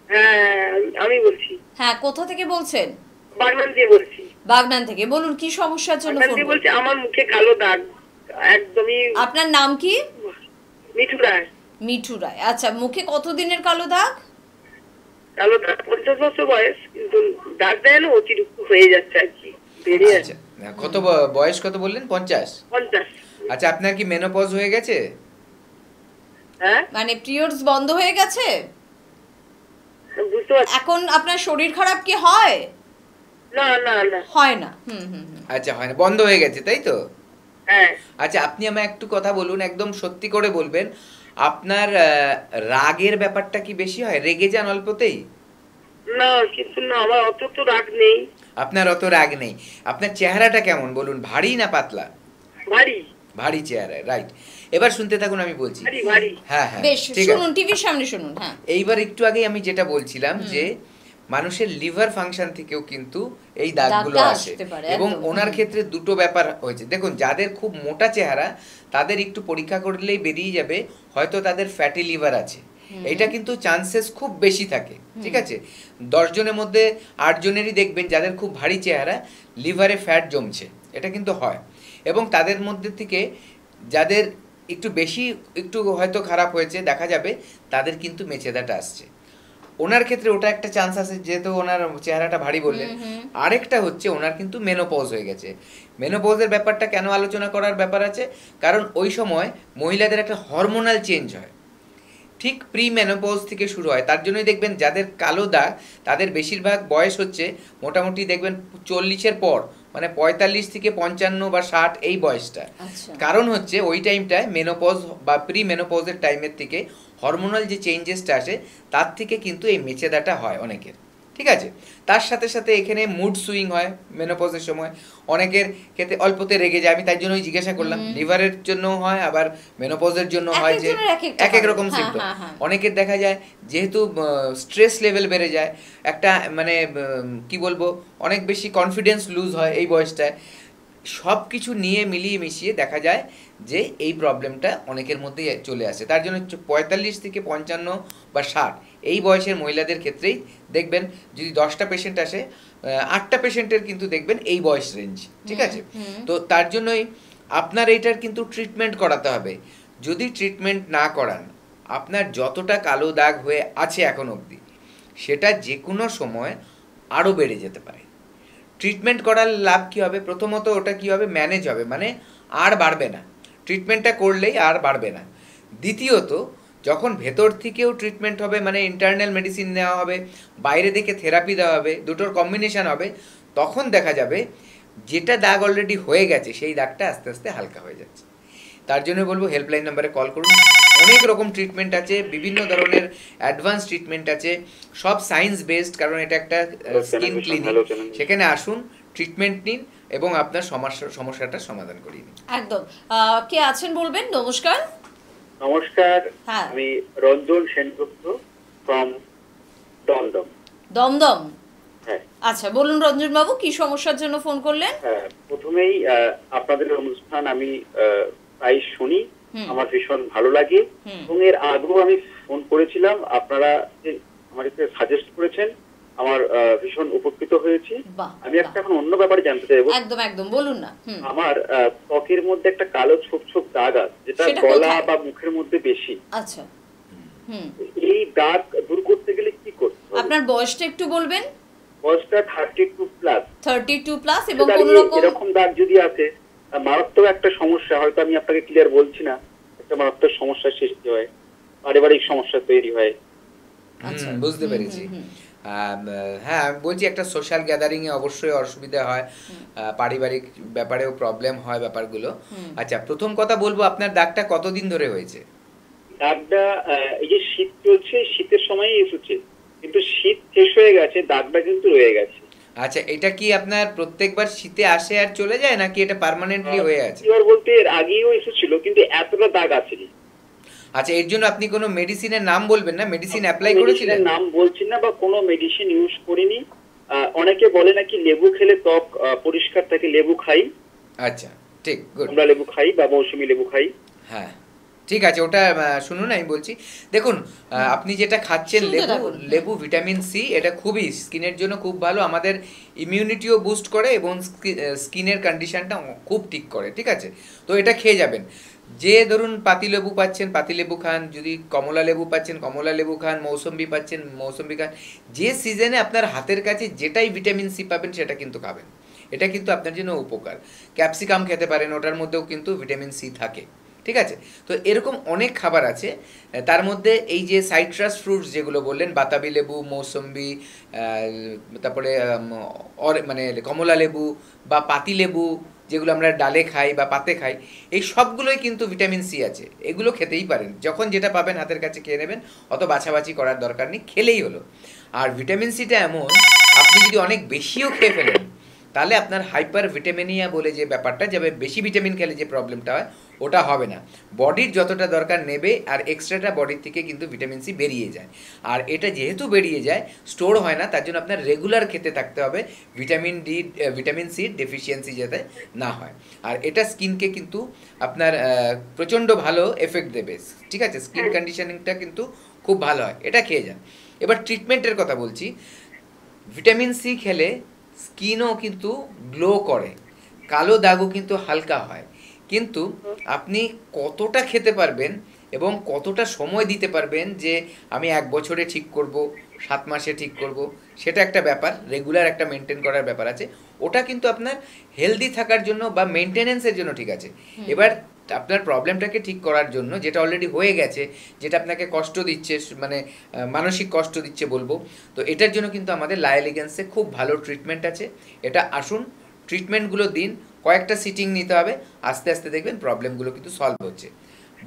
[SPEAKER 5] হ্যাঁ আমি বলছি।
[SPEAKER 1] হ্যাঁ, কোথা থেকে বলছেন?
[SPEAKER 5] বাগনান থেকে বলছি।
[SPEAKER 1] বাগনান থেকে বলুন, কি সমস্যার জন্য ফোন করছেন?
[SPEAKER 5] বলছি আমার মুখে কালো দাগ একদমই।
[SPEAKER 1] আপনার নাম কি?
[SPEAKER 5] মিঠু রায়।
[SPEAKER 1] মিঠু রায়, আচ্ছা। মুখে কতদিনের কালো দাগ?
[SPEAKER 5] কালো দাগ 50 বছর বয়স, কিন্তু দাগ দেয় না, অতিরিক্ত হয়ে যাচ্ছে আর কি, বেড়ে যাচ্ছে।
[SPEAKER 2] কত বয়স কত বললেন? 50। আচ্ছা, আপনার কি মেনোপজ হয়ে গেছে?
[SPEAKER 5] হ্যাঁ,
[SPEAKER 1] মানে পিরিয়ডস বন্ধ হয়ে গেছে?
[SPEAKER 5] বুঝতে পারছি।
[SPEAKER 1] এখন আপনার শরীর খারাপ কি হয়?
[SPEAKER 5] না না না,
[SPEAKER 1] হয় না।
[SPEAKER 2] আচ্ছা, হয় না, বন্ধ হয়ে গেছে, তাই তো?
[SPEAKER 5] হ্যাঁ।
[SPEAKER 2] আচ্ছা, আপনি আমায় একটু কথা বলুন, একদম সত্যি করে বলবেন, আপনার রাগের ব্যাপারটা কি বেশি হয়? রেগে যান অল্পতেই?
[SPEAKER 5] না, কিন্তু না, আমার অত তো রাগ নেই।
[SPEAKER 2] আপনার অত রাগ নেই। আপনার চেহারাটা কেমন বলুন, ভারী না পাতলা?
[SPEAKER 5] ভারী।
[SPEAKER 2] ভারী চেহারা, রাইট। এবার শুনতে থাকুন, আমি বলছি।
[SPEAKER 5] ভারী।
[SPEAKER 2] হ্যাঁ হ্যাঁ,
[SPEAKER 1] বেশ,
[SPEAKER 2] ঠিক আছে,
[SPEAKER 1] শুনুন, টিভির সামনে শুনুন। হ্যাঁ,
[SPEAKER 2] এইবার একটু আগে আমি যেটা বলছিলাম যে মানুষের লিভার ফাংশন থেকেও কিন্তু এই দাগগুলো
[SPEAKER 1] দাগটা
[SPEAKER 2] আসে।
[SPEAKER 1] আসতে পারে,
[SPEAKER 2] এবং
[SPEAKER 1] একদম।
[SPEAKER 2] ওনার ক্ষেত্রে দুটো ব্যাপার হয়েছে। দেখুন, যাদের খুব মোটা চেহারা তাদের একটু পরীক্ষা করলেই বেরিয়ে যাবে হয়তো তাদের ফ্যাটি লিভার আছে। এটা কিন্তু চান্সেস খুব বেশি থাকে, ঠিক আছে? 10 জনের মধ্যে 8 জনেরই দেখবেন যাদের খুব ভারী চেহারা লিভারে ফ্যাট জমছে, এটা কিন্তু হয়। এবং তাদের মধ্যে থেকে যাদের একটু বেশি একটু হয়তো খারাপ হয়েছে দেখা যাবে তাদের কিন্তু মেচেদাটা আসছে। ওনার ক্ষেত্রে ওটা একটা চান্স আছে যেহেতু ওনার চেহারাটা ভারী বললেন। আরেকটা হচ্ছে ওনার কিন্তু মেনোপজ হয়ে গেছে। মেনোপজের ব্যাপারটা কেন আলোচনা করার ব্যাপার আছে, কারণ ওই সময় মহিলাদের একটা হরমোনাল চেঞ্জ হয়, ঠিক প্রি মেনোপজ থেকে শুরু হয়। তার জন্যই দেখবেন যাদের কালো দাগ তাদের বেশিরভাগ বয়স হচ্ছে মোটামুটি দেখবেন 40-এর পর, মানে 45 থেকে 55 বা 60 এই বয়সটা।
[SPEAKER 1] আচ্ছা।
[SPEAKER 2] কারণ হচ্ছে ওই টাইমটায় মেনোপজ বা প্রি মেনোপজের টাইমের থেকে হরমোনাল যে চেঞ্জেসটা আসে তার থেকে কিন্তু এই মেচেদাটা হয় অনেকের, ঠিক আছে? তার সাথে সাথে এখানে মুড সুইং হয় মেনোপজের সময়, অনেকের ক্ষেত্রে অল্পতে রেগে যায়। আমি তাই জন্যই জিজ্ঞাসা করলাম, লিভারের জন্য হয় আবার মেনোপজের জন্য হয়, যে এক এক রকম সিম্পটম। অনেকের দেখা যায় যেহেতু স্ট্রেস লেভেল বেড়ে যায়, একটা মানে কি বলবো, অনেক বেশি কনফিডেন্স লুজ হয় এই বয়সটায়। সব কিছু নিয়ে মিলিয়ে মিশিয়ে দেখা যায় যে এই প্রবলেমটা অনেকের মধ্যেই চলে আসে। তার জন্য 45 থেকে 55 বা 60 এই বয়সের মহিলাদের ক্ষেত্রেই দেখবেন যদি 10টা পেশেন্ট আসে 8টা পেশেন্টের কিন্তু দেখবেন এই বয়স রেঞ্জ, ঠিক আছে? তো তার জন্যই আপনার এইটার কিন্তু ট্রিটমেন্ট করাতে হবে। যদি ট্রিটমেন্ট না করান, আপনার যতটা কালো দাগ হয়ে আছে এখন অবধি সেটা যে কোনো সময় আরও বেড়ে যেতে পারে। ট্রিটমেন্ট করার লাভ কী হবে? প্রথমত ওটা কী হবে, ম্যানেজ হবে, মানে আর বাড়বে না, ট্রিটমেন্টটা করলেই আর বাড়বে না। দ্বিতীয়ত যখন ভেতর থেকেও ট্রিটমেন্ট হবে, মানে ইন্টারনাল মেডিসিন নেওয়া হবে, বাইরে থেকে থেরাপি দেওয়া হবে, দুটোর কম্বিনেশন হবে, তখন দেখা যাবে যেটা দাগ অলরেডি হয়ে গেছে সেই দাগটা আস্তে আস্তে হালকা হয়ে যাচ্ছে। তার জন্য বলবো হেল্পলাইন নাম্বারে কল করুন। অনেক রকম ট্রিটমেন্ট আছে, বিভিন্ন ধরনের অ্যাডভান্স ট্রিটমেন্ট আছে, সব সায়েন্স বেসড, কারণ এটা একটা স্কিন ক্লিনিক। সেখানে আসুন, ট্রিটমেন্ট নিন এবং আপনার সমস্যাটার সমাধান করিয়ে নিন।
[SPEAKER 1] একদম। কে আছেন বলবেন? নমস্কার।
[SPEAKER 6] নমস্কার,
[SPEAKER 1] হ্যাঁ।
[SPEAKER 6] আমি রঞ্জন সেনগুপ্ত ফ্রম দমদম।
[SPEAKER 1] দমদম?
[SPEAKER 6] হ্যাঁ।
[SPEAKER 1] আচ্ছা, বলুন রঞ্জন বাবু, কি সমস্যার জন্য ফোন করলেন?
[SPEAKER 6] প্রথমেই আপনাদের অনুষ্ঠান আমি প্রায় শুনি, আমার ভীষণ ভালো লাগে এবং এর আগেও আমি ফোন করেছিলাম, আপনারা যে আমার একটু সাজেস্ট করেছেন, আমার ভীষণ উপকৃত হয়েছি। আমি একটা এখন অন্য ব্যাপারে জানতে চাইবো।
[SPEAKER 1] একদম একদম, বলুন না।
[SPEAKER 6] আমার ত্বকের মধ্যে একটা কালো ছোপ ছোপ দাগ আছে, যেটা গলা বা মুখের মধ্যে বেশি।
[SPEAKER 1] আচ্ছা।
[SPEAKER 6] এই দাগ দূর করতে গেলে কি করতে হবে?
[SPEAKER 1] আপনার বয়সটা একটু বলবেন?
[SPEAKER 6] বয়সটা 32 প্লাস।
[SPEAKER 1] 32 প্লাস। এবং কোন রকম
[SPEAKER 6] এরকম দাগ যদি আছে, মারাত্মক একটা সমস্যা, হয়তো আমি আপনাকে ক্লিয়ার বলছি না, একটা মারাত্মক সমস্যার সৃষ্টি হয়, পারিবারিক সমস্যা তৈরি হয়।
[SPEAKER 2] বুঝতে পেরেছি। হ্যাঁ, আমি বলছি একটা সোশ্যাল গ্যাদারিংয়ে অবশ্যই অসুবিধা হয়, পারিবারিক ব্যাপারেও প্রবলেম হয় ব্যাপারগুলো। আচ্ছা, প্রথম কথা বলবো, আপনার দাগটা কতদিন ধরে হয়েছে?
[SPEAKER 6] দাগটা এই যে শীত চলছে, শীতের সময়ই এসেছে, কিন্তু শীত শেষ হয়ে গেছে, দাগটা কিন্তু রয়ে গেছে।
[SPEAKER 2] আচ্ছা, এটা কি আপনার প্রত্যেকবার শীতে আসে আর চলে যায়, নাকি এটা পার্মানেন্টলি হয়ে আছে?
[SPEAKER 6] এবার বলতে এর আগেও এসেছিল, কিন্তু এতটা দাগ আসেনি।
[SPEAKER 2] আচ্ছা, এর জন্য আপনি কোনো মেডিসিনের নাম বলবেন না? মেডিসিন অ্যাপ্লাই করেছিলেন?
[SPEAKER 6] নাম বলছি না, বা কোনো মেডিসিন ইউজ করিনি। অনেকে বলে নাকি লেবু খেলে ত্বক পরিষ্কার থাকে, লেবু খাই।
[SPEAKER 2] আচ্ছা, ঠিক, গুড।
[SPEAKER 6] আমরা লেবু খাই বা মৌসুমী লেবু খাই।
[SPEAKER 2] হ্যাঁ, ঠিক আছে, ওটা শুনুন, আমি বলছি। দেখুন, আপনি যেটা খাচ্ছেন লেবু ভিটামিন সি, এটা খুবই স্কিনের জন্য খুব ভালো, আমাদের ইমিউনিটিও বুস্ট করে এবং স্কিনের কন্ডিশনটা খুব ঠিক করে, ঠিক আছে? তো এটা খেয়ে যাবেন। যে ধরুন পাতিলেবু পাচ্ছেন পাতিলেবু খান, যদি কমলা লেবু পাচ্ছেন কমলা লেবু খান, মৌসম্বি পাচ্ছেন মৌসম্বি খান। যে সিজনে আপনার হাতের কাছে যেটাই ভিটামিন সি পাবেন সেটা কিন্তু খাবেন, এটা কিন্তু আপনার জন্য উপকার। ক্যাপসিকাম খেতে পারেন, ওটার মধ্যেও কিন্তু ভিটামিন সি থাকে, ঠিক আছে? তো এরকম অনেক খাবার আছে, তার মধ্যে এই যে সাইট্রাস ফ্রুটস যেগুলো বললেন, বাতাবি লেবু, মৌসম্বি, তারপরে মানে কমলা লেবু বা পাতি লেবু, যেগুলো আমরা ডালে খাই বা পাতে খাই, এই সবগুলোই কিন্তু ভিটামিন সি আছে, এগুলো খেতেই পারেন। যখন যেটা পাবেন হাতের কাছে খেয়ে নেবেন, অত বাছাবাছি করার দরকার নেই, খেলেই হলো। আর ভিটামিন সিটা এমন, আপনি যদি অনেক বেশিও খেয়ে ফেলেন তাহলে আপনার হাইপার ভিটামিনিয়া বলে যে ব্যাপারটা যাবে, বেশি ভিটামিন খেলে যে প্রবলেমটা হয় ওটা হবে না। বডির যতটা দরকার নেবে, আর এক্সট্রাটা বডির থেকে কিন্তু ভিটামিন সি বেরিয়ে যায়। আর এটা যেহেতু বেরিয়ে যায়, স্টোর হয় না, তার জন্য আপনার রেগুলার খেতে থাকতে হবে ভিটামিন সির ডেফিসিয়েন্সি যাতে না হয়। আর এটা স্কিনকে কিন্তু আপনার প্রচণ্ড ভালো এফেক্ট দেবে, ঠিক আছে? স্কিন কন্ডিশনিংটা কিন্তু খুব ভালো হয়, এটা খেয়ে যান। এবার ট্রিটমেন্টের কথা বলছি। ভিটামিন সি খেলে স্কিনও কিন্তু গ্লো করে, কালো দাগও কিন্তু হালকা হয়। কিন্তু আপনি কতটা খেতে পারবেন এবং কতটা সময় দিতে পারবেন, যে আমি 1 বছরে ঠিক করব, 7 মাসে ঠিক করব, সেটা একটা ব্যাপার, রেগুলার একটা মেনটেন করার ব্যাপার আছে। ওটা কিন্তু আপনার হেলদি থাকার জন্য বা মেনটেনেন্সের জন্য ঠিক আছে। এবার আপনার প্রবলেমটাকে ঠিক করার জন্য, যেটা অলরেডি হয়ে গেছে, যেটা আপনাকে কষ্ট দিচ্ছে, মানে মানসিক কষ্ট দিচ্ছে বলবো, তো এটার জন্য কিন্তু আমাদের লা এলিগ্যান্সে খুব ভালো ট্রিটমেন্ট আছে। এটা আসুন, ট্রিটমেন্টগুলো দিন, কয়েকটা সিটিং নিতে হবে, আস্তে আস্তে দেখবেন প্রবলেমগুলো কিন্তু সলভ হচ্ছে।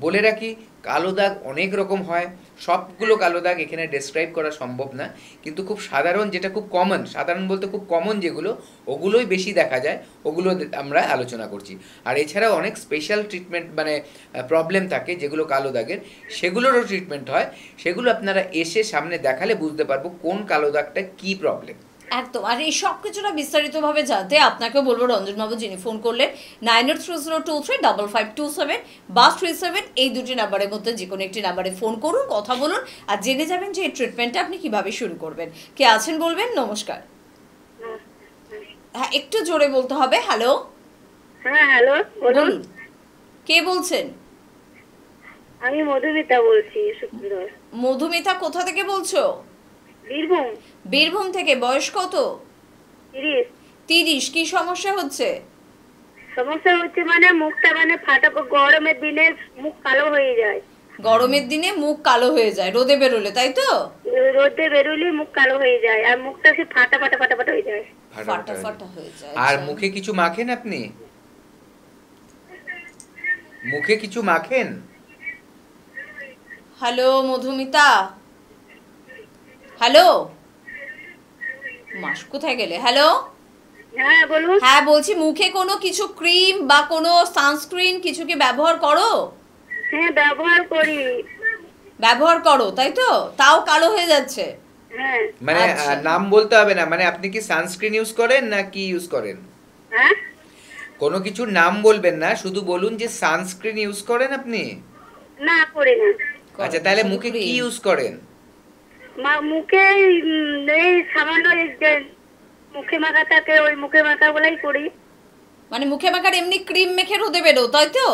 [SPEAKER 2] বলে রাখি, কালো দাগ অনেক রকম হয়, সবগুলো কালো দাগ এখানে ডেসক্রাইব করা সম্ভব না, কিন্তু খুব সাধারণ, যেটা খুব কমন, সাধারণ বলতে খুব কমন যেগুলো, ওগুলোই বেশি দেখা যায়, ওগুলো আমরা আলোচনা করছি। আর এছাড়াও অনেক স্পেশাল ট্রিটমেন্ট, মানে প্রবলেম থাকে যেগুলো কালো দাগের, সেগুলোরও ট্রিটমেন্ট হয়। সেগুলো আপনারা এসে সামনে দেখালে বুঝতে পারবো কোন কালো দাগটা কী প্রবলেম।
[SPEAKER 1] একদম। আর এই সব কিছুটা বিস্তারিতভাবে জানতে আপনাকেও বলবো, রঞ্জনবাবু যিনি ফোন করলেন 9830235527 বা 37, এই দুটি নাম্বারের মধ্যে যে কোনো একটি নাম্বারে ফোন করুন, কথা বলুন, আর জেনে যাবেন যে এই ট্রিটমেন্টটা আপনি কিভাবে শুরু করবেন। কে আছেন বলবেন? নমস্কার। হ্যাঁ, একটু জোরে বলতে হবে। হ্যালো।
[SPEAKER 4] হ্যাঁ, হ্যালো, বলুন।
[SPEAKER 1] কে বলছেন?
[SPEAKER 4] আমি মধুমিতা বলছি, সুন্দর।
[SPEAKER 1] মধুমিতা, কোথা থেকে বলছো?
[SPEAKER 4] বীরভূম।
[SPEAKER 1] বীরভূম থেকে। বয়স কত?
[SPEAKER 4] 30।
[SPEAKER 1] 30। কি সমস্যা হচ্ছে?
[SPEAKER 4] সমস্যা হচ্ছে মানে মুখটা মানে ফাটা, গরমের দিনে মুখ কালো হয়ে যায়।
[SPEAKER 1] গরমের দিনে মুখ কালো হয়ে যায় রোদে বেরোলে, তাই তো?
[SPEAKER 4] রোদে বেরোলে মুখ কালো হয়ে যায়, আর মুখটা সে ফাটা ফাটা ফাটা ফাটা হয়ে যায়।
[SPEAKER 1] ফাটা ফাটা হয়ে যায়।
[SPEAKER 2] আর
[SPEAKER 1] আচ্ছা।
[SPEAKER 2] মুখে কিছু মাখেন আপনি? মুখে কিছু মাখেন?
[SPEAKER 1] হ্যালো মধুমিতা, হ্যালো, মাস কোথায় গেলে? হ্যালো।
[SPEAKER 4] হ্যাঁ, বলুন।
[SPEAKER 1] হ্যাঁ, বলছি মুখে কোনো কিছু ক্রিম বা কোনো সানস্ক্রিন কিছু কি ব্যবহার করো?
[SPEAKER 4] হ্যাঁ, ব্যবহার করি।
[SPEAKER 1] ব্যবহার করো, তাই তো? তাও কালো হয়ে যাচ্ছে?
[SPEAKER 4] হ্যাঁ।
[SPEAKER 2] মানে
[SPEAKER 1] আচ্ছা।
[SPEAKER 2] নাম বলতে হবে না, মানে আপনি কি সানস্ক্রিন ইউজ করেন না কি ইউজ করেন?
[SPEAKER 4] হ্যাঁ,
[SPEAKER 2] কোনো কিছু নাম বলবেন না, শুধু বলুন যে সানস্ক্রিন ইউজ করেন আপনি।
[SPEAKER 4] না করি না।
[SPEAKER 2] আচ্ছা, তাহলে
[SPEAKER 1] শুধু
[SPEAKER 2] মুখে কি
[SPEAKER 1] cream।
[SPEAKER 2] ইউজ করেন?
[SPEAKER 4] মুখে এই সামান্য এই যে মুখে মাখা থাকে, ওই মুখে মাখা বলাই করি।
[SPEAKER 1] মানে মুখে মাখার এমনি ক্রিম মেখে রোদে বেরো, তাই তো?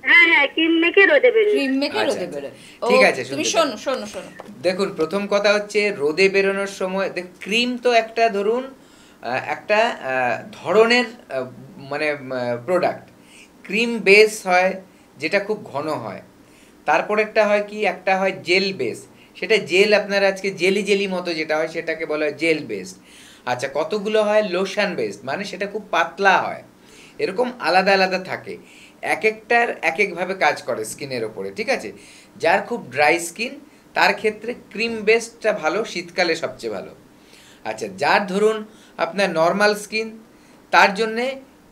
[SPEAKER 4] হ্যাঁ হ্যাঁ, ক্রিম মেখে রোদে বেরোই।
[SPEAKER 1] ক্রিম মেখে
[SPEAKER 2] আচ্ছা,
[SPEAKER 1] রোদে
[SPEAKER 2] আচ্ছা।
[SPEAKER 1] বেরো।
[SPEAKER 2] ঠিক আছে,
[SPEAKER 1] তুমি
[SPEAKER 2] শুনতে
[SPEAKER 1] শোনো শোনো শোনো।
[SPEAKER 2] দেখুন, প্রথম কথা হচ্ছে রোদে বেরোনোর সময় ক্রিম তো একটা ধরুন একটা ধরনের মানে প্রোডাক্ট। ক্রিম বেস হয় যেটা খুব ঘন হয়, তারপর একটা হয় কি, একটা হয় জেল বেস। সেটা জেল আপনার আজকে জেলি জেলি মতো যেটা হয় সেটাকে বলা হয় জেল বেসড। আচ্ছা, কতগুলো হয় লোশন বেসড, মানে সেটা খুব পাতলা হয়। এরকম আলাদা আলাদা থাকে, এক একটার এক একভাবে কাজ করে স্কিনের ওপরে, ঠিক আছে? যার খুব ড্রাই স্কিন তার ক্ষেত্রে ক্রিম বেসডটা ভালো, শীতকালে সবচেয়ে ভালো। আচ্ছা, যার ধরুন আপনার নর্মাল স্কিন, তার জন্যে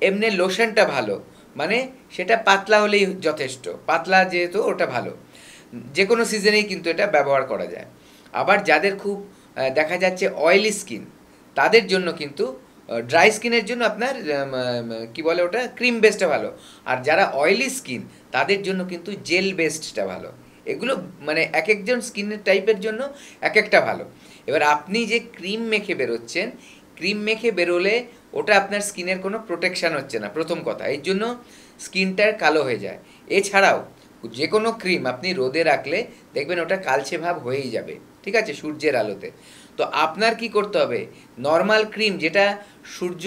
[SPEAKER 2] এমনি লোশনটা ভালো, মানে সেটা পাতলা হলেই যথেষ্ট, পাতলা যেহেতু ওটা ভালো। যে কোনো সিজনেই কিন্তু এটা ব্যবহার করা যায়। আবার যাদের খুব দেখা যাচ্ছে অয়েলি স্কিন, তাদের জন্য কিন্তু ড্রাই স্কিনের জন্য আপনার কি বলে ওটা, ক্রিম বেসডটা ভালো। আর যারা অয়েলি স্কিন তাদের জন্য কিন্তু জেল বেসডটা ভালো। এগুলো মানে এক একজন স্কিনের টাইপের জন্য এক একটা ভালো। এবার আপনি যে ক্রিম মেখে বেরোচ্ছেন, ক্রিম মেখে বেরোলে ওটা আপনার স্কিনের কোনো প্রোটেকশান হচ্ছে না, প্রথম কথা, এর জন্য স্কিনটার কালো হয়ে যায়। এছাড়াও যে কোনো ক্রিম আপনি রোদে রাখলে দেখবেন ওটা কালচে ভাব হয়েই যাবে, ঠিক আছে, সূর্যের আলোতে। তো আপনার কি করতে হবে, নর্মাল ক্রিম যেটা সূর্য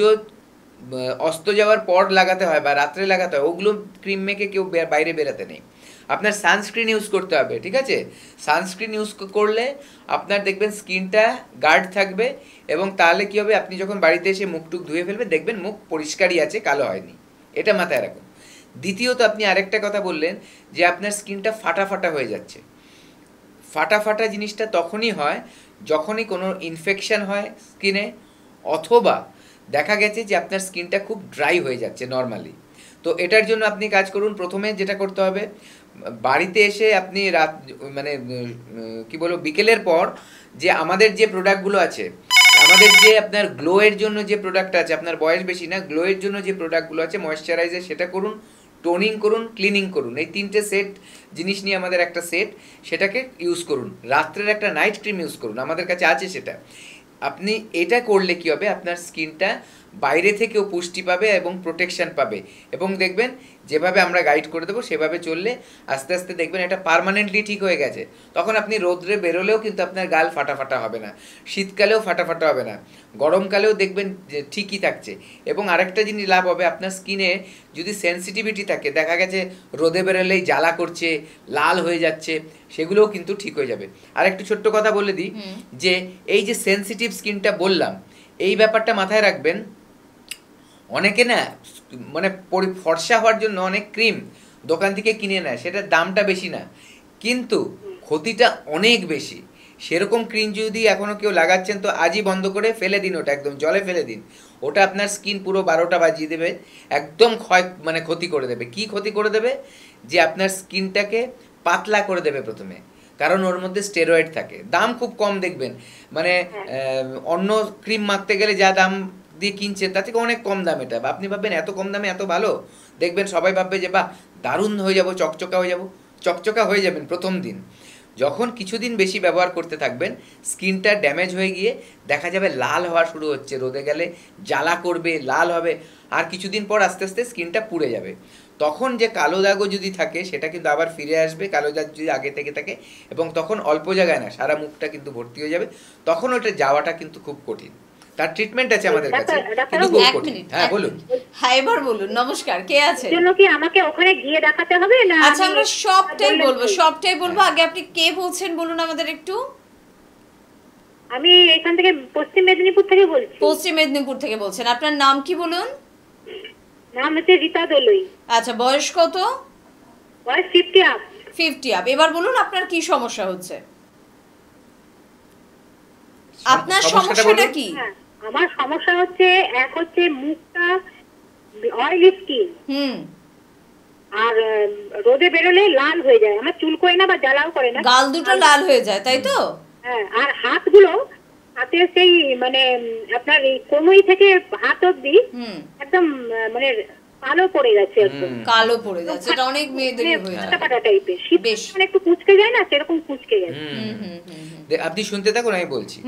[SPEAKER 2] অস্ত যাওয়ার পর লাগাতে হয় বা রাত্রে লাগাতে হয়, ওগুলো ক্রিম মেখে কেউ বাইরে বেরাতে নেই। আপনার সানস্ক্রিন ইউজ করতে হবে, ঠিক আছে? সানস্ক্রিন ইউজ করলে আপনার দেখবেন স্কিনটা গার্ড থাকবে, এবং তাহলে কী হবে, আপনি যখন বাড়িতে এসে মুখ টুক ধুয়ে ফেলবেন দেখবেন মুখ পরিষ্কারই আছে, কালো হয়নি। এটা মাথায় রাখুন। দ্বিতীয়ত, আপনি আরেকটা কথা বললেন যে আপনার স্কিনটা ফাটা ফাটা হয়ে যাচ্ছে। ফাটা ফাটা জিনিসটা তখনই হয় যখনই কোনো ইনফেকশন হয় স্কিনে, অথবা দেখা গেছে যে আপনার স্কিনটা খুব ড্রাই হয়ে যাচ্ছে নর্মালি। তো এটার জন্য আপনি কাজ করুন, প্রথমে যেটা করতে হবে, বাড়িতে এসে আপনি রাত মানে কি বলবো বিকেলের পর যে আমাদের যে প্রোডাক্টগুলো আছে, আমাদের যে আপনার গ্লোয়ের জন্য যে প্রোডাক্ট আছে, আপনার বয়স বেশি না, গ্লোয়ের জন্য যে প্রোডাক্টগুলো আছে, ময়েশ্চারাইজার সেটা করুন, টোনিং করুন, ক্লিনিং করুন, এই 3টে সেট জিনিস নিয়ে আমাদের একটা সেট, সেটাকে ইউজ করুন। রাত্রের একটা নাইট ক্রিম ইউজ করুন, আমাদের কাছে আছে সেটা। আপনি এটা করলে কি হবে, আপনার স্কিনটা বাইরে থেকেও পুষ্টি পাবে এবং প্রোটেকশন পাবে, এবং দেখবেন যেভাবে আমরা গাইড করে দেবো সেভাবে চললে আস্তে আস্তে দেখবেন এটা পার্মানেন্টলি ঠিক হয়ে গেছে। তখন আপনি রোদ্রে বেরোলেও কিন্তু আপনার গাল ফাটা ফাটা হবে না, শীতকালেও ফাটা ফাটা হবে না, গরমকালেও দেখবেন যে ঠিকই থাকছে। এবং আরেকটা জিনিস লাভ হবে, আপনার স্কিনে যদি সেন্সিটিভিটি থাকে, দেখা গেছে রোদে বেরোলেই জ্বালা করছে, লাল হয়ে যাচ্ছে, সেগুলোও কিন্তু ঠিক হয়ে যাবে। আর একটু ছোট্ট কথা বলে দিই, যে এই যে সেন্সিটিভ স্কিনটা বললাম, এই ব্যাপারটা মাথায় রাখবেন। অনেকে না মানে ফর্সা হওয়ার জন্য অনেক ক্রিম দোকান থেকে কিনে নেয়, সেটার দামটা বেশি না কিন্তু ক্ষতিটা অনেক বেশি। সেরকম ক্রিম যদি এখনও কেউ লাগাচ্ছেন তো আজই বন্ধ করে ফেলে দিন, ওটা একদম জলে ফেলে দিন। ওটা আপনার স্কিন পুরো 12টা বাজিয়ে দেবে, একদম ক্ষতি করে দেবে। কি ক্ষতি করে দেবে, যে আপনার স্কিনটাকে পাতলা করে দেবে প্রথমে, কারণ ওর মধ্যে স্টেরয়েড থাকে, দাম খুব কম দেখবেন, মানে অন্য ক্রিম মাখতে গেলে যা দাম দিয়ে কিনছেন তার থেকে অনেক কম দাম এটা। আপনি ভাববেন এত কম দামে এত ভালো, দেখবেন সবাই ভাববে যে বাহ দারুণ হয়ে যাব, চকচকা হয়ে যাব। চকচকা হয়ে যাবেন প্রথম দিন, যখন কিছুদিন বেশি ব্যবহার করতে থাকবেন স্কিনটা ড্যামেজ হয়ে গিয়ে দেখা যাবে লাল হওয়া শুরু হচ্ছে, রোদে গেলে জ্বালা করবে, লাল হবে, আর কিছুদিন পর আস্তে আস্তে স্কিনটা পুড়ে যাবে। তখন যে কালো দাগও যদি থাকে সেটা কিন্তু আবার ফিরে আসবে, কালো দাগ যদি আগে থেকে থাকে, এবং তখন অল্প জায়গায় না সারা মুখটা কিন্তু ভর্তি হয়ে যাবে, তখন ওটা যাওয়াটা কিন্তু খুব কঠিন। তার ট্রিটমেন্ট আছে আমাদের কাছে, কিন্তু খুব কঠিন। হ্যাঁ বলুন।
[SPEAKER 1] হ্যাঁ এবার বলুন। নমস্কার, কে আছে?
[SPEAKER 4] জন্য কি আমাকে ওখানে গিয়ে দেখাতে হবে না?
[SPEAKER 1] আচ্ছা আমরা সবটাই বলবো। আগে আপনি কে বলছেন বলুন আমাদের একটু।
[SPEAKER 4] আমি এখান থেকে পশ্চিম মেদিনীপুর থেকে বলছি।
[SPEAKER 1] পশ্চিম মেদিনীপুর থেকে বলছেন, আপনার নাম কি বলুন?
[SPEAKER 4] নাম হচ্ছে রীতা দলুই।
[SPEAKER 1] আচ্ছা, বয়স কত?
[SPEAKER 4] বয়স 50 আপ।
[SPEAKER 1] 50 আপ। এবার বলুন আপনার কি সমস্যা হচ্ছে, আপনার সমস্যাটা কি?
[SPEAKER 4] আমার সমস্যা হচ্ছে, এক হচ্ছে মুখটা অয়েলি স্কিন, আর রোদে বেরোলে লাল হয়ে যায়, আমার চুলকোয় না বা জ্বালাও করে না,
[SPEAKER 1] গাল দুটো লাল হয়ে যায়, তাই তো?
[SPEAKER 4] হ্যাঁ, আর হাতের সেই মানে আপনার এই কোমর থেকে হাত অবধি একদম মানে কালো পড়ে গেছে, একদম
[SPEAKER 1] কালো পড়ে যাচ্ছে। এটা অনেক মেয়েদেরই হয়ে যায়,
[SPEAKER 4] কাটা টাইপের, বেশ মানে একটু কুঁচকে যায় না, সেরকম কুঁচকে গেছে।
[SPEAKER 2] আপনি শুনতে থাকুন, আমি বলছি।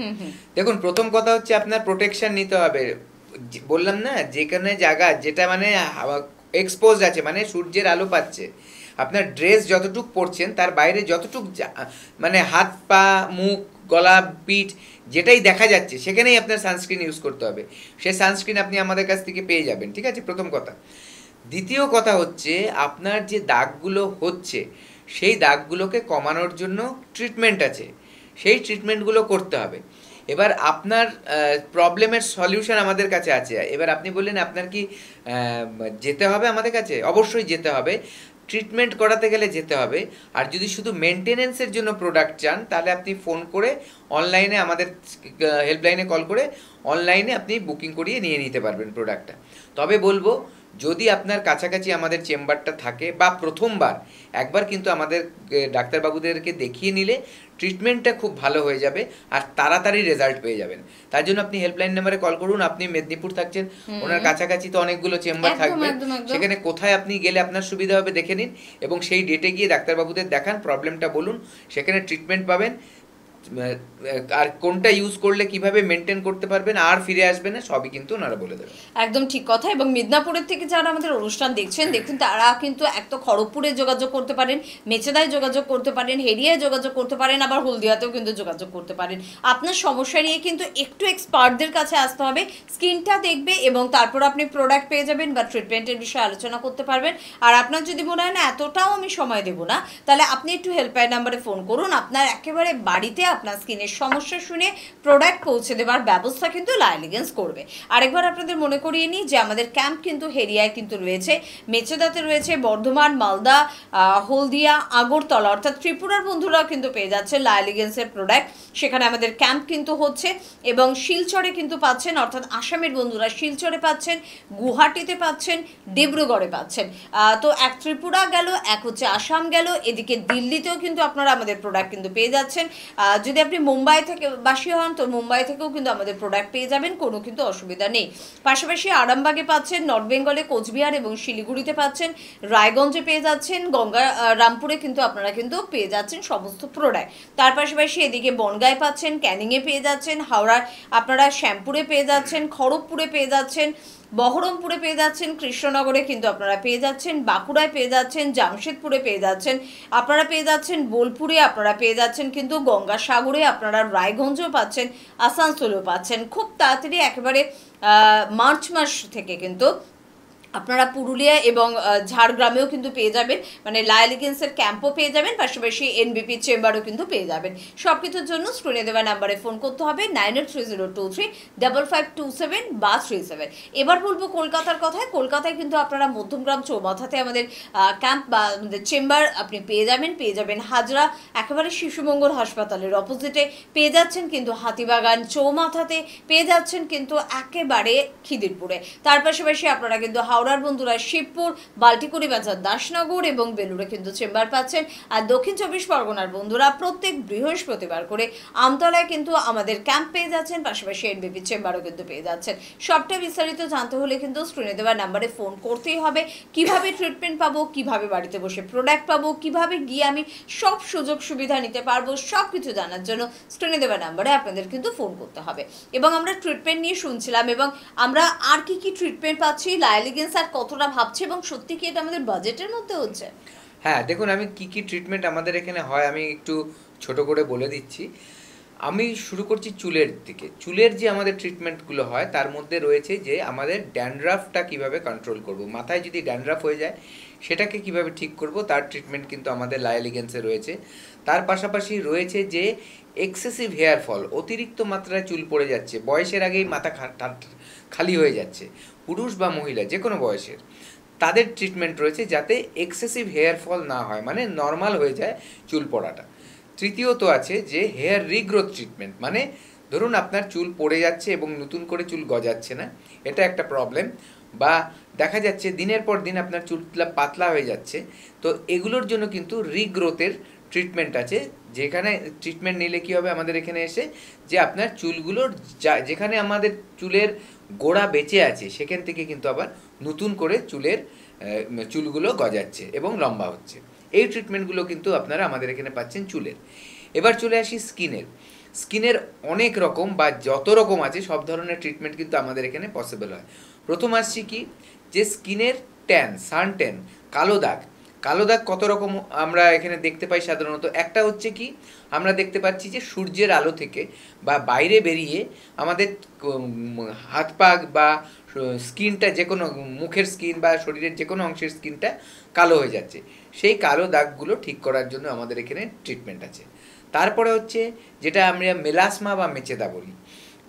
[SPEAKER 2] দেখুন, প্রথম কথা হচ্ছে আপনার প্রোটেকশন নিতে হবে। বললাম না, যেখানে জায়গা যেটা মানে এক্সপোজ আছে, মানে সূর্যের আলো পাচ্ছে, আপনার ড্রেস যতটুক পরছেন তার বাইরে যতটুক মানে হাত পা মুখ গলা পিঠ যেটাই দেখা যাচ্ছে সেখানেই আপনার সানস্ক্রিন ইউজ করতে হবে। সেই সানস্ক্রিন আপনি আমাদের কাছ থেকে পেয়ে যাবেন, ঠিক আছে? প্রথম কথা। দ্বিতীয় কথা হচ্ছে, আপনার যে দাগগুলো হচ্ছে সেই দাগগুলোকে কমানোর জন্য ট্রিটমেন্ট আছে, সেই ট্রিটমেন্টগুলো করতে হবে। এবার আপনার প্রবলেমের সলিউশন আমাদের কাছে আছে। এবার আপনি বললেন আপনার কি যেতে হবে আমাদের কাছে? অবশ্যই যেতে হবে, ট্রিটমেন্ট করাতে গেলে যেতে হবে। আর যদি শুধু মেনটেনেন্সের জন্য প্রোডাক্ট চান তাহলে আপনি ফোন করে অনলাইনে আমাদের হেল্পলাইনে কল করে অনলাইনে আপনি বুকিং করিয়ে নিয়ে নিতে পারবেন প্রোডাক্টটা। তবে বলবো, যদি আপনার কাছাকাছি আমাদের চেম্বারটা থাকে বা প্রথমবার একবার কিন্তু আমাদের ডাক্তারবাবুদেরকে দেখিয়ে নিলে ট্রিটমেন্টটা খুব ভালো হয়ে যাবে আর তাড়াতাড়ি রেজাল্ট পেয়ে যাবেন। তার জন্য আপনি হেল্পলাইন নাম্বারে কল করুন। আপনি মেদিনীপুর থাকছেন, ওনার কাছাকাছি তো অনেকগুলো চেম্বার থাকবে, সেখানে কোথায় আপনি গেলে আপনার সুবিধা হবে দেখে নিন এবং সেই ডেটে গিয়ে ডাক্তারবাবুদের দেখান, প্রবলেমটা বলুন, সেখানে ট্রিটমেন্ট পাবেন। আর কোনটা ইউজ করলে কিভাবে মেনটেন করতে পারবেন আর ফিরে আসবে না, সবই কিন্তু ওনারা বলে দেবেন।
[SPEAKER 1] একদম ঠিক কথা। এবং মিদনাপুরের থেকে যারা আমাদের অনুষ্ঠান দেখছেন দেখুন, তারা কিন্তু এক তো খড়গপুরে যোগাযোগ করতে পারেন, মেচেদায় যোগাযোগ করতে পারেন, হেরিয়ায় যোগাযোগ করতে পারেন, আবার হলদিয়াতেও কিন্তু যোগাযোগ করতে পারেন। আপনার সমস্যা নিয়ে কিন্তু একটু এক্সপার্টদের কাছে আসতে হবে, স্কিনটা দেখবে এবং তারপর আপনি প্রোডাক্ট পেয়ে যাবেন বা ট্রিটমেন্টের বিষয়ে আলোচনা করতে পারবেন। আর আপনার যদি মনে হয় না এতটাও আমি সময় দেবো না, তাহলে আপনি একটু হেল্পলাইন নাম্বারে ফোন করুন। আপনার একেবারে বাড়িতে আপনার স্কিনের সমস্যা শুনে প্রোডাক্ট পৌঁছে দেওয়ার ব্যবস্থা কিন্তু লা এলিগেন্স করবে। আরেকবার আপনাদের মনে করিয়ে নিই যে আমাদের ক্যাম্প কিন্তু হেরিয়ায় কিন্তু রয়েছে, মেচেদাতে রয়েছে, বর্ধমান, মালদা, হলদিয়া, আগরতলা অর্থাৎ ত্রিপুরার বন্ধুরাও কিন্তু পেয়ে যাচ্ছে লা এলিগেন্সের প্রোডাক্ট। সেখানে আমাদের ক্যাম্প কিন্তু হচ্ছে এবং শিলচরে কিন্তু পাচ্ছেন, অর্থাৎ আসামের বন্ধুরা শিলচরে পাচ্ছেন, গুয়াহাটিতে পাচ্ছেন, ডিব্রুগড়ে পাচ্ছেন। তো এক ত্রিপুরা গেল, এক হচ্ছে আসাম গেল, এদিকে দিল্লিতেও কিন্তু আপনারা আমাদের প্রোডাক্ট কিন্তু পেয়ে যাচ্ছেন। যদি আপনি মুম্বাই থেকে বাসী হন তো মুম্বাই থেকেও কিন্তু আমাদের প্রোডাক্ট পেয়ে যাবেন, কোনো কিন্তু অসুবিধা নেই। পাশাপাশি আরামবাগে পাচ্ছেন, নর্থ বেঙ্গলে কোচবিহার এবং শিলিগুড়িতে পাচ্ছেন, রায়গঞ্জে পেয়ে যাচ্ছেন, রামপুরে কিন্তু আপনারা কিন্তু পেয়ে যাচ্ছেন সমস্ত প্রোডাক্ট। তার পাশাপাশি এদিকে বনগাঁয় পাচ্ছেন, ক্যানিংয়ে পেয়ে যাচ্ছেন, হাওড়ার আপনারা শ্যামপুরে পেয়ে যাচ্ছেন, খড়গপুরে পেয়ে যাচ্ছেন, বহরমপুরে পেয়ে যাচ্ছেন, কৃষ্ণনগরে কিন্তু আপনারা পেয়ে যাচ্ছেন, বাঁকুড়ায় পেয়ে যাচ্ছেন, জামশেদপুরে পেয়ে যাচ্ছেন, আপনারা পেয়ে যাচ্ছেন বোলপুরে, আপনারা পেয়ে যাচ্ছেন কিন্তু গঙ্গাসাগরে, আপনারা রায়গঞ্জেও পাচ্ছেন, আসানসোলেও পাচ্ছেন। খুব তাড়াতাড়ি একেবারে মার্চ মাস থেকে কিন্তু আপনারা পুরুলিয়া এবং ঝাড়গ্রামেও কিন্তু পেয়ে যাবেন, মানে লা এলিগেন্সের ক্যাম্পও পেয়ে যাবেন, পাশাপাশি এনবিপি চেম্বারও কিন্তু পেয়ে যাবেন। সব কিছুর জন্য স্ক্রিনে দেওয়া নাম্বারে ফোন করতে হবে 9830235527 বা 37। এবার বলবো কলকাতার কথায়। কলকাতায় কিন্তু আপনারা মধ্যমগ্রাম চৌমাথাতে আমাদের ক্যাম্প বা আমাদের চেম্বার আপনি পেয়ে যাবেন হাজরা একেবারে শিশুমঙ্গল হাসপাতালের অপোজিটে পেয়ে যাচ্ছেন, কিন্তু হাতিবাগান চৌমাথাতে পেয়ে যাচ্ছেন কিন্তু একেবারে খিদিরপুরে। তার পাশাপাশি আপনারা কিন্তু হাওড়ার বন্ধুরা শিবপুর, বাল্টিকুড়ি বাজার, দাসনগর এবং বেলুড়ে কিন্তু চেম্বার পাচ্ছেন। আর দক্ষিণ 24 পরগনার বন্ধুরা প্রত্যেক বৃহস্পতিবার করে আমতলায় কিন্তু আমাদের ক্যাম্প পেয়ে যাচ্ছেন, পাশাপাশি এনবিপি চেম্বারও কিন্তু পেয়ে যাচ্ছেন। সবটা বিস্তারিত জানতে হলে কিন্তু স্ক্রিনে দেওয়া নাম্বারে ফোন করতেই হবে। কিভাবে ট্রিটমেন্ট পাবো, কিভাবে বাড়িতে বসে প্রোডাক্ট পাবো, কিভাবে গিয়ে আমি সব সুযোগ সুবিধা নিতে পারবো, সব কিছু জানার জন্য স্ক্রিনে দেওয়া নাম্বারে আপনাদের কিন্তু ফোন করতে হবে। এবং আমরা ট্রিটমেন্ট নিয়ে শুনছিলাম এবং আমরা আর কি ট্রিটমেন্ট পাচ্ছি, লা এলিগেন্স আর কতটা ভাবছে এবং সত্যি কি এটা আমাদের বাজেটের মধ্যে হচ্ছে?
[SPEAKER 2] হ্যাঁ, দেখুন আমি কি ট্রিটমেন্ট আমাদের এখানে হয় আমি একটু ছোট করে বলে দিচ্ছি। আমি শুরু করছি চুলের দিকে। চুলের যে আমাদের ট্রিটমেন্টগুলো হয় তার মধ্যে রয়েছে যে আমাদের ড্যান্ড্রাফটা কিভাবে কন্ট্রোল করব, মাথায় যদি ড্যান্ড্রাফ হয়ে যায় সেটাকে কিভাবে ঠিক করব, তার ট্রিটমেন্ট কিন্তু আমাদের লা এলিগেন্সে রয়েছে। তার পাশাপাশি রয়েছে যে এক্সেসিভ হেয়ার ফল, অতিরিক্ত মাত্রায় চুল পড়ে যাচ্ছে, বয়সের আগেই মাথা খালি হয়ে যাচ্ছে, পুরুষ বা মহিলা যে কোনো বয়সের, তাদের ট্রিটমেন্ট রয়েছে যাতে এক্সেসিভ হেয়ার ফল না হয়, মানে নর্মাল হয়ে যায় চুল পড়াটা। তৃতীয়ত আছে যে হেয়ার রিগ্রোথ ট্রিটমেন্ট, মানে ধরুন আপনার চুল পড়ে যাচ্ছে এবং নতুন করে চুল গজাচ্ছে না, এটা একটা প্রবলেম, বা দেখা যাচ্ছে দিনের পর দিন আপনার চুলটা পাতলা হয়ে যাচ্ছে, তো এগুলোর জন্য কিন্তু রিগ্রোথের ট্রিটমেন্ট আছে। যেখানে ট্রিটমেন্ট নিলে কী হবে আমাদের এখানে এসে, যে আপনার চুলগুলোর যেখানে আমাদের চুলের গোড়া বেঁচে আছে সেখান থেকে কিন্তু আবার নতুন করে চুলগুলো গজাচ্ছে এবং লম্বা হচ্ছে। এই ট্রিটমেন্টগুলো কিন্তু আপনারা আমাদের এখানে পাচ্ছেন চুলের। এবার চলে আসি স্কিনের অনেক রকম বা যত রকম আছে সব ধরনের ট্রিটমেন্ট কিন্তু আমাদের এখানে পসিবল হয়। প্রথম আসছি কি, যে স্কিনের সান ট্যান, কালো দাগ কত রকম আমরা এখানে দেখতে পাই সাধারণত। একটা হচ্ছে কি, আমরা দেখতে পাচ্ছি যে সূর্যের আলো থেকে বা বাইরে বেরিয়ে আমাদের হাত পা বা স্কিনটা, যে কোনো মুখের স্কিন বা শরীরের যে কোনো অংশের স্কিনটা কালো হয়ে যাচ্ছে, সেই কালো দাগগুলো ঠিক করার জন্য আমাদের এখানে ট্রিটমেন্ট আছে। তারপরে হচ্ছে যেটা আমরা মেলাসমা বা মেচেদা বলি,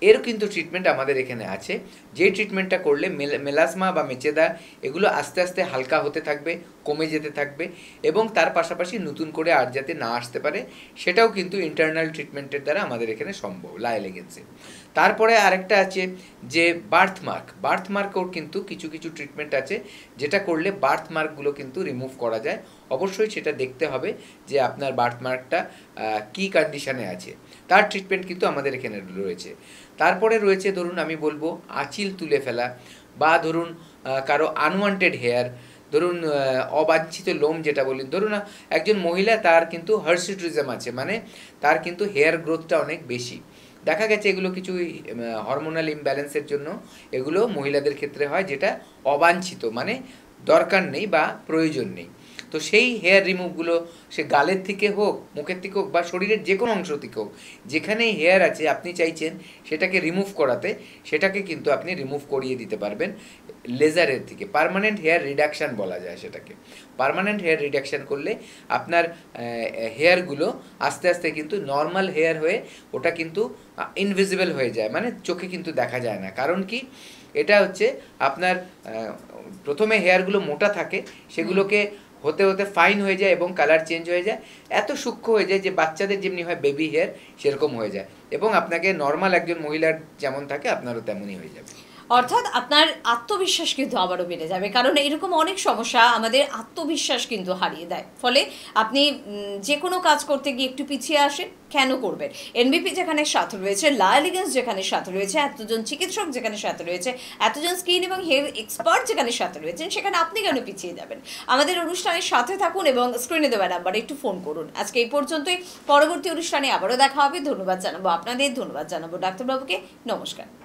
[SPEAKER 2] এর কিন্তু ট্রিটমেন্ট আমাদের এখানে আছে। যে ট্রিটমেন্টটা করলে মেলাসমা বা মেচেদা এগুলো আস্তে আস্তে হালকা হতে থাকবে, কমে যেতে থাকবে, এবং তার পাশাপাশি নতুন করে আর যাতে না আসতে পারে সেটাও কিন্তু ইন্টারনাল ট্রিটমেন্টের দ্বারা আমাদের এখানে সম্ভব লা এলিগেন্সে। তারপরে আরেকটা আছে যে বার্থমার্কও কিন্তু কিছু ট্রিটমেন্ট আছে যেটা করলে বার্থমার্কগুলো কিন্তু রিমুভ করা যায়। অবশ্যই সেটা দেখতে হবে যে আপনার বার্থমার্কটা কী কন্ডিশনে আছে, তার ট্রিটমেন্ট কিন্তু আমাদের এখানে রয়েছে। তারপরে রয়েছে ধরুন আমি বলবো আঁচিল তুলে ফেলা, বা ধরুন কারো আনওয়ান্টেড হেয়ার, ধরুন অবাঞ্ছিত লোম যেটা বলি, ধরুন একজন মহিলা তার কিন্তু হার্সিট্রিজম আছে, মানে তার কিন্তু হেয়ার গ্রোথটা অনেক বেশি, দেখা গেছে এগুলো কিছু হরমোনাল ইমব্যালেন্সের জন্য এগুলো মহিলাদের ক্ষেত্রে হয়, যেটা অবাঞ্ছিত, মানে দরকার নেই বা প্রয়োজন নেই। তো সেই হেয়ার রিমুভগুলো সে গালের থেকে হোক, মুখের থেকে হোক, বা শরীরের যে কোনো অংশ থেকে হোক, যেখানেই হেয়ার আছে আপনি চাইছেন সেটাকে রিমুভ করাতে, সেটাকে কিন্তু আপনি রিমুভ করিয়ে দিতে পারবেন লেজারের থেকে। পার্মানেন্ট হেয়ার রিডাকশান বলা যায় সেটাকে। পার্মানেন্ট হেয়ার রিডাকশান করলে আপনার হেয়ারগুলো আস্তে আস্তে কিন্তু নর্মাল হেয়ার হয়ে ওটা কিন্তু ইনভিজিবল হয়ে যায়, মানে চোখে কিন্তু দেখা যায় না। কারণ কি, এটা হচ্ছে আপনার প্রথমে হেয়ারগুলো মোটা থাকে, সেগুলোকে হতে হতে ফাইন হয়ে যায় এবং কালার চেঞ্জ হয়ে যায়, এত সূক্ষ্ম হয়ে যায় যে বাচ্চাদের যেমনি হয় বেবি হেয়ার সেরকম হয়ে যায়, এবং আপনাকে নর্মাল একজন মহিলার যেমন থাকে আপনারও তেমনই হয়ে যাবে।
[SPEAKER 1] অর্থাৎ আপনার আত্মবিশ্বাস কিন্তু আবারও বেড়ে যাবে, কারণ এরকম অনেক সমস্যা আমাদের আত্মবিশ্বাস কিন্তু হারিয়ে দেয়। ফলে আপনি যে কোনো কাজ করতে গিয়ে একটু পিছিয়ে আসেন, কেন করবেন? এনবিপি যেখানে সাথে রয়েছে, লা এলিগেন্স যেখানে সাথে রয়েছে, এতজন চিকিৎসক যেখানে সাথে রয়েছে, এতজন স্কিন এবং হেয়ার এক্সপার্ট যেখানে সাথে রয়েছেন, সেখানে আপনি কেন পিছিয়ে যাবেন? আমাদের অনুষ্ঠানের সাথে থাকুন এবং স্ক্রিনে দেওয়া নাম্বারে একটু ফোন করুন। আজকে এই পর্যন্তই, পরবর্তী অনুষ্ঠানে আবারও দেখা হবে। ধন্যবাদ জানাবো আপনাদের, ধন্যবাদ জানাবো ডাক্তারবাবুকে। নমস্কার।